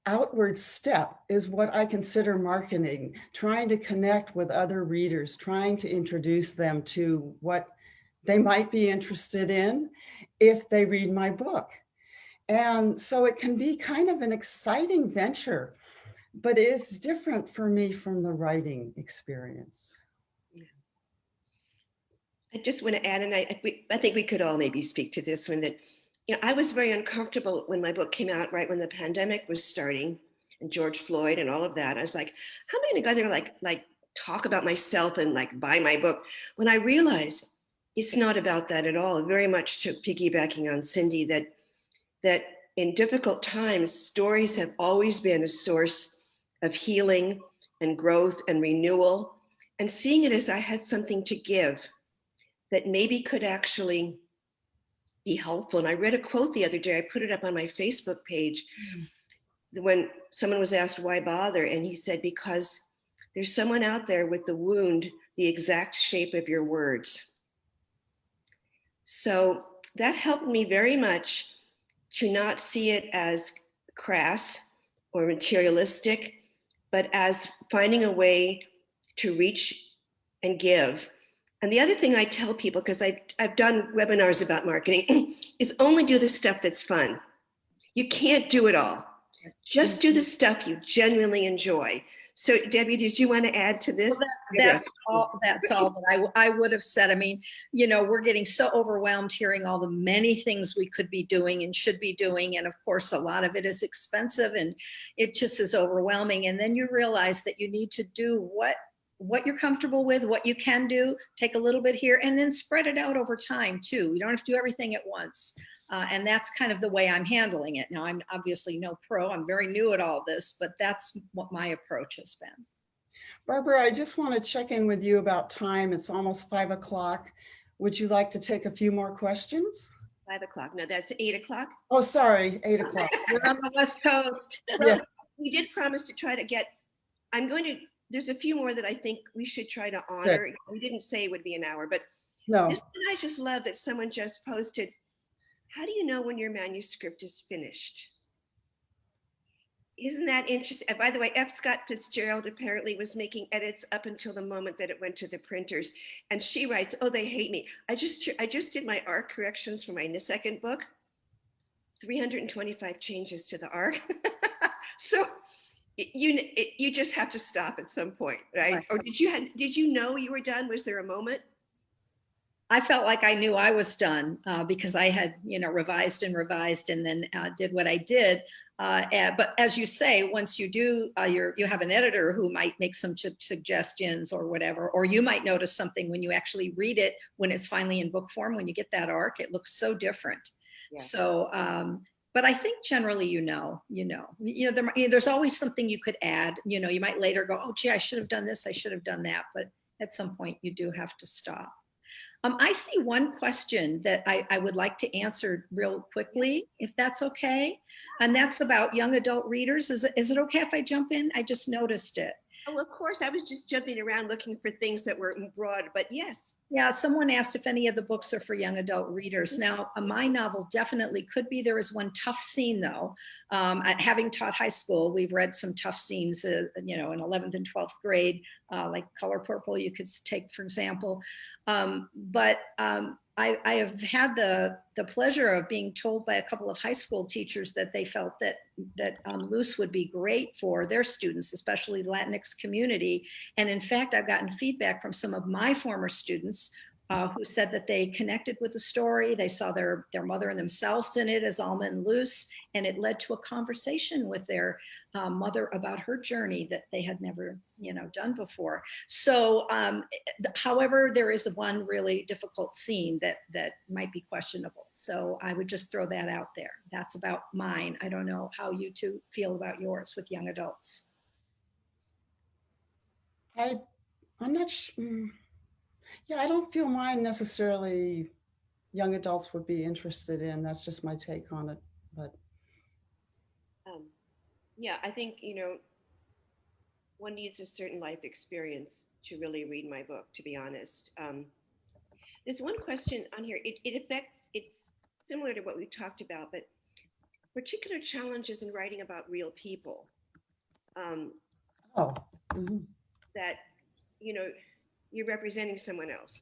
Speaker 5: outward step is what I consider marketing, trying to connect with other readers, trying to introduce them to what they might be interested in if they read my book. And so it can be kind of an exciting venture, but it's different for me from the writing experience.
Speaker 2: I just want to add, and I think we could all maybe speak to this one, that, I was very uncomfortable when my book came out, right when the pandemic was starting and George Floyd and all of that. I was like, how am I going to go there like talk about myself and like buy my book? When I realized it's not about that at all, very much to piggybacking on Cindy, that in difficult times, stories have always been a source of healing and growth and renewal, and seeing it as I had something to give that maybe could actually be helpful. And I read a quote the other day, I put it up on my Facebook page, when someone was asked why bother, and he said, because there's someone out there with the wound the exact shape of your words. So that helped me very much to not see it as crass or materialistic, but as finding a way to reach and give. And the other thing I tell people, because I've done webinars about marketing, is only do the stuff that's fun. You can't do it all. Just do the stuff you genuinely enjoy. So Debbie, did you want to add to this?
Speaker 4: Well, that's all that I would have said. I mean, we're getting so overwhelmed hearing all the many things we could be doing and should be doing. And of course, a lot of it is expensive and it just is overwhelming. And then you realize that you need to do what you're comfortable with, what you can do, take a little bit here, and then spread it out over time too. You don't have to do everything at once. And that's kind of the way I'm handling it. Now, I'm obviously no pro. I'm very new at all this, but that's what my approach has been.
Speaker 5: Barbara, I just want to check in with you about time. It's almost 5 o'clock. Would you like to take a few more questions?
Speaker 2: 5 o'clock. No, that's 8 o'clock.
Speaker 5: Oh, sorry, 8 o'clock.
Speaker 4: We're on the West Coast.
Speaker 2: Yeah. We did promise to try to get, there's a few more that I think we should try to honor. Good. We didn't say it would be an hour, but
Speaker 5: no.
Speaker 2: This one I just love that someone just posted, how do you know when your manuscript is finished? Isn't that interesting? And by the way, F. Scott Fitzgerald apparently was making edits up until the moment that it went to the printers. And she writes, oh, they hate me. I just did my ARC corrections for my second book, 325 changes to the ARC. So you just have to stop at some point, right? Or did you know you were done? Was there a moment?
Speaker 4: I felt like I knew I was done because I had, revised and then did what I did. But as you say, once you do, you have an editor who might make some suggestions or whatever, or you might notice something when you actually read it, when it's finally in book form, when you get that arc, it looks so different. Yeah. So, but I think generally, there's always something you could add. You might later go, oh, gee, I should have done this, I should have done that. But at some point, you do have to stop. I see one question that I would like to answer real quickly, if that's okay. And that's about young adult readers. Is it okay if I jump in? I just noticed it.
Speaker 2: Oh, of course, I was just jumping around looking for things that were broad, but yes.
Speaker 4: Yeah, someone asked if any of the books are for young adult readers. Now, my novel definitely could be. There is one tough scene, though. Having taught high school, we've read some tough scenes, in 11th and 12th grade, like Color Purple, you could take, for example. I have had the pleasure of being told by a couple of high school teachers that they felt that Loose would be great for their students, especially the Latinx community. And in fact, I've gotten feedback from some of my former students who said that they connected with the story. They saw their mother and themselves in it as Alma and Luce, and it led to a conversation with their mother about her journey that they had never, done before. So, however, there is one really difficult scene that might be questionable. So I would just throw that out there. That's about mine. I don't know how you two feel about yours with young adults.
Speaker 5: I'm not yeah, I don't feel mine necessarily young adults would be interested in. That's just my take on it. But
Speaker 2: Yeah, I think, one needs a certain life experience to really read my book, to be honest. There's one question on here. It's similar to what we talked about, but particular challenges in writing about real people. That, you're representing someone else.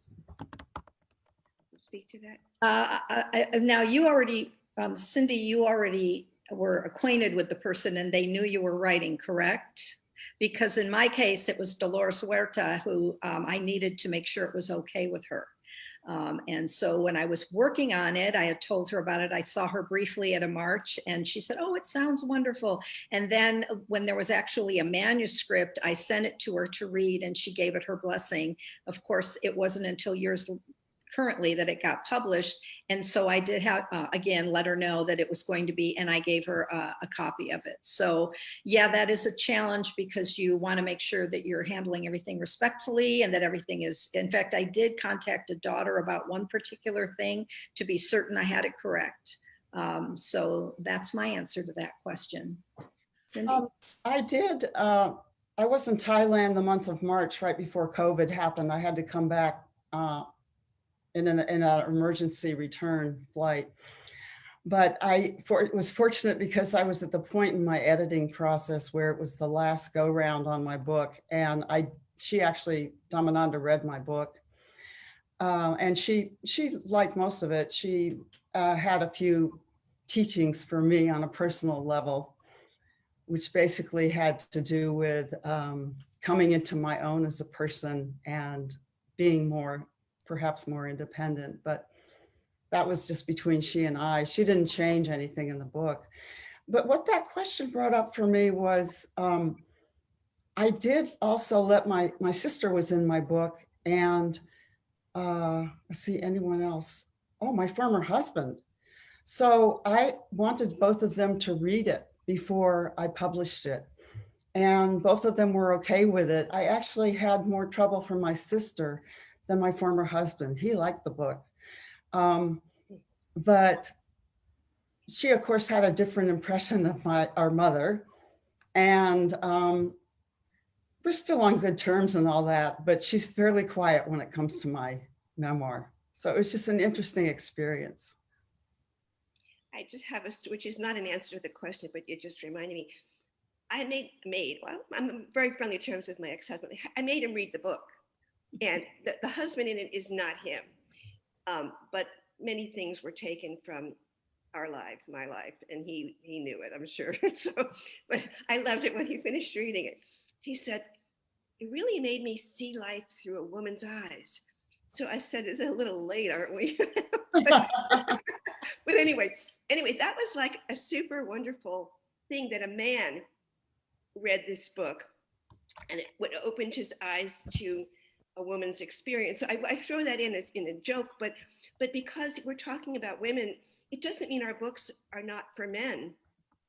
Speaker 2: Speak to that.
Speaker 4: Now, you already, Cindy, you already were acquainted with the person and they knew you were writing, correct? Because in my case, it was Dolores Huerta who I needed to make sure it was okay with her. And so when I was working on it, I had told her about it. I saw her briefly at a march and she said, "Oh, it sounds wonderful." And then when there was actually a manuscript, I sent it to her to read and she gave it her blessing. Of course, it wasn't until years currently that it got published. And so I did have, again, let her know that it was going to be, and I gave her a copy of it. So yeah, that is a challenge because you want to make sure that you're handling everything respectfully and that everything is, in fact, I did contact a daughter about one particular thing to be certain I had it correct. So that's my answer to that question. Cindy?
Speaker 5: I did, I was in Thailand the month of March, right before COVID happened. I had to come back in an emergency return flight. But it was fortunate because I was at the point in my editing process where it was the last go round on my book. And she actually, Damananda, read my book. And she liked most of it. She had a few teachings for me on a personal level, which basically had to do with coming into my own as a person and being perhaps more independent. But that was just between she and I. She didn't change anything in the book. But what that question brought up for me was, I did also let my sister was in my book, and let's see, anyone else? Oh, my former husband. So I wanted both of them to read it before I published it. And both of them were okay with it. I actually had more trouble from my sister than my former husband. He liked the book. But she, of course, had a different impression of our mother. And we're still on good terms and all that, but she's fairly quiet when it comes to my memoir. So it was just an interesting experience.
Speaker 2: I just have which is not an answer to the question, but it just reminded me. Well, I'm on very friendly terms with my ex-husband. I made him read the book. And the husband in it is not him. But many things were taken from our life, my life, and he knew it, I'm sure. So, but I loved it when he finished reading it. He said, "It really made me see life through a woman's eyes." So I said, "It's a little late, aren't we?" but anyway, that was like a super wonderful thing that a man read this book and it would open his eyes to a woman's experience. So I throw that in as in a joke, but because we're talking about women, it doesn't mean our books are not for men.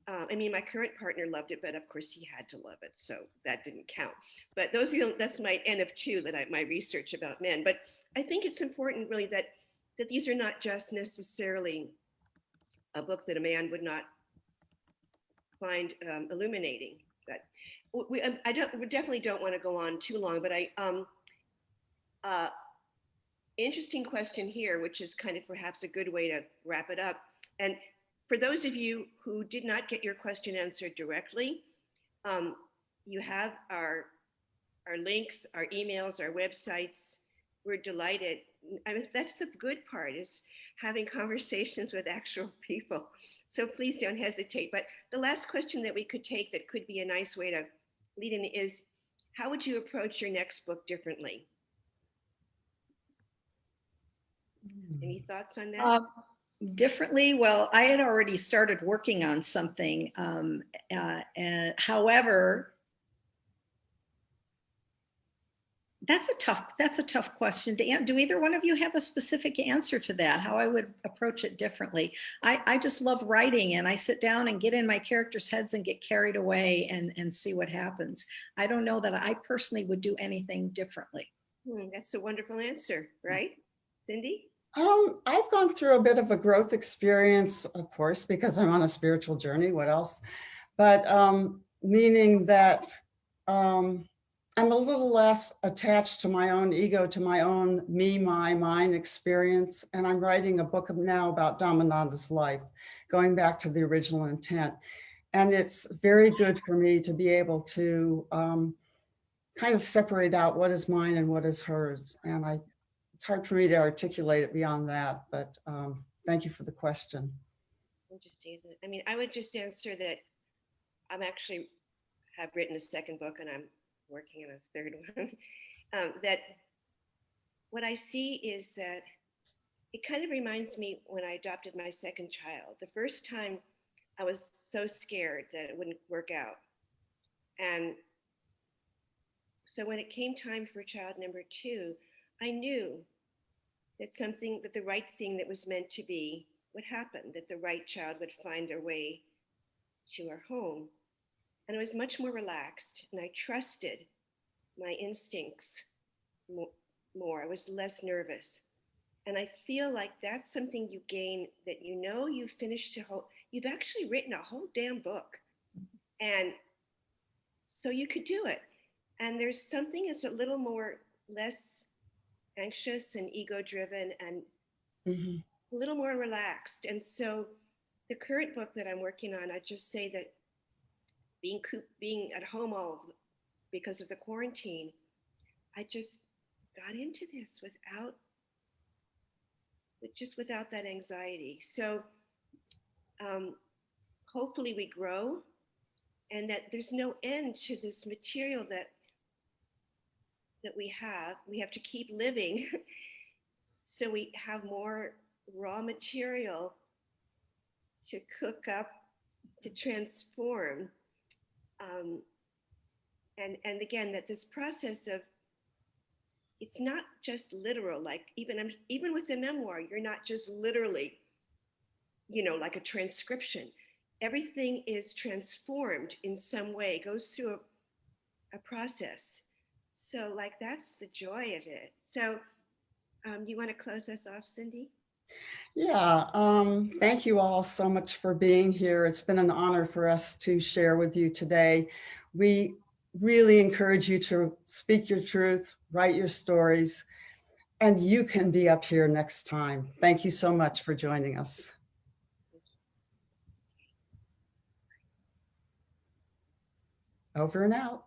Speaker 2: I mean, my current partner loved it, but of course he had to love it, so that didn't count. But that's my N of 2 my research about men. But I think it's important, really, that these are not just necessarily a book that a man would not find illuminating. But we definitely don't want to go on too long, but interesting question here, which is kind of perhaps a good way to wrap it up. And for those of you who did not get your question answered directly, you have our links, our emails, our websites. We're delighted. I mean, that's the good part, is having conversations with actual people. So please don't hesitate. But the last question that we could take that could be a nice way to lead in is, how would you approach your next book differently? Any thoughts on that?
Speaker 4: Differently, well, I had already started working on something. However, that's a tough question to answer. Do either one of you have a specific answer to that, how I would approach it differently? I just love writing, and I sit down and get in my characters' heads and get carried away and see what happens. I don't know that I personally would do anything differently.
Speaker 2: That's a wonderful answer, right? Cindy?
Speaker 5: I've gone through a bit of a growth experience, of course, because I'm on a spiritual journey. What else? But meaning that I'm a little less attached to my own ego, to my own me, my, mine experience. And I'm writing a book now about Damananda's life, going back to the original intent. And it's very good for me to be able to kind of separate out what is mine and what is hers. And it's hard for me to articulate it beyond that, but thank you for the question.
Speaker 2: I mean, I would just answer that I'm actually have written a second book, and I'm working on a third one. That what I see is that it kind of reminds me when I adopted my second child. The first time I was so scared that it wouldn't work out. And so when it came time for child number 2, I knew that the right thing that was meant to be would happen, that the right child would find their way to our home. And I was much more relaxed, and I trusted my instincts more. I was less nervous. And I feel like that's something you gain, that you've finished you've actually written a whole damn book. And so you could do it. And there's something that's a little less anxious and ego driven and a little more relaxed. And so the current book that I'm working on, I just say that being at home because of the quarantine, I just got into this without that anxiety. So hopefully we grow, and that there's no end to this material that we have. We have to keep living so we have more raw material to cook up, to transform. And again, that this process of, it's not just literal, like even with the memoir, you're not just literally, like a transcription. Everything is transformed in some way, goes through a process. So like, that's the joy of it. So you want to close us off, Cindy?
Speaker 5: Yeah, thank you all so much for being here. It's been an honor for us to share with you today. We really encourage you to speak your truth, write your stories, and you can be up here next time. Thank you so much for joining us. Over and out.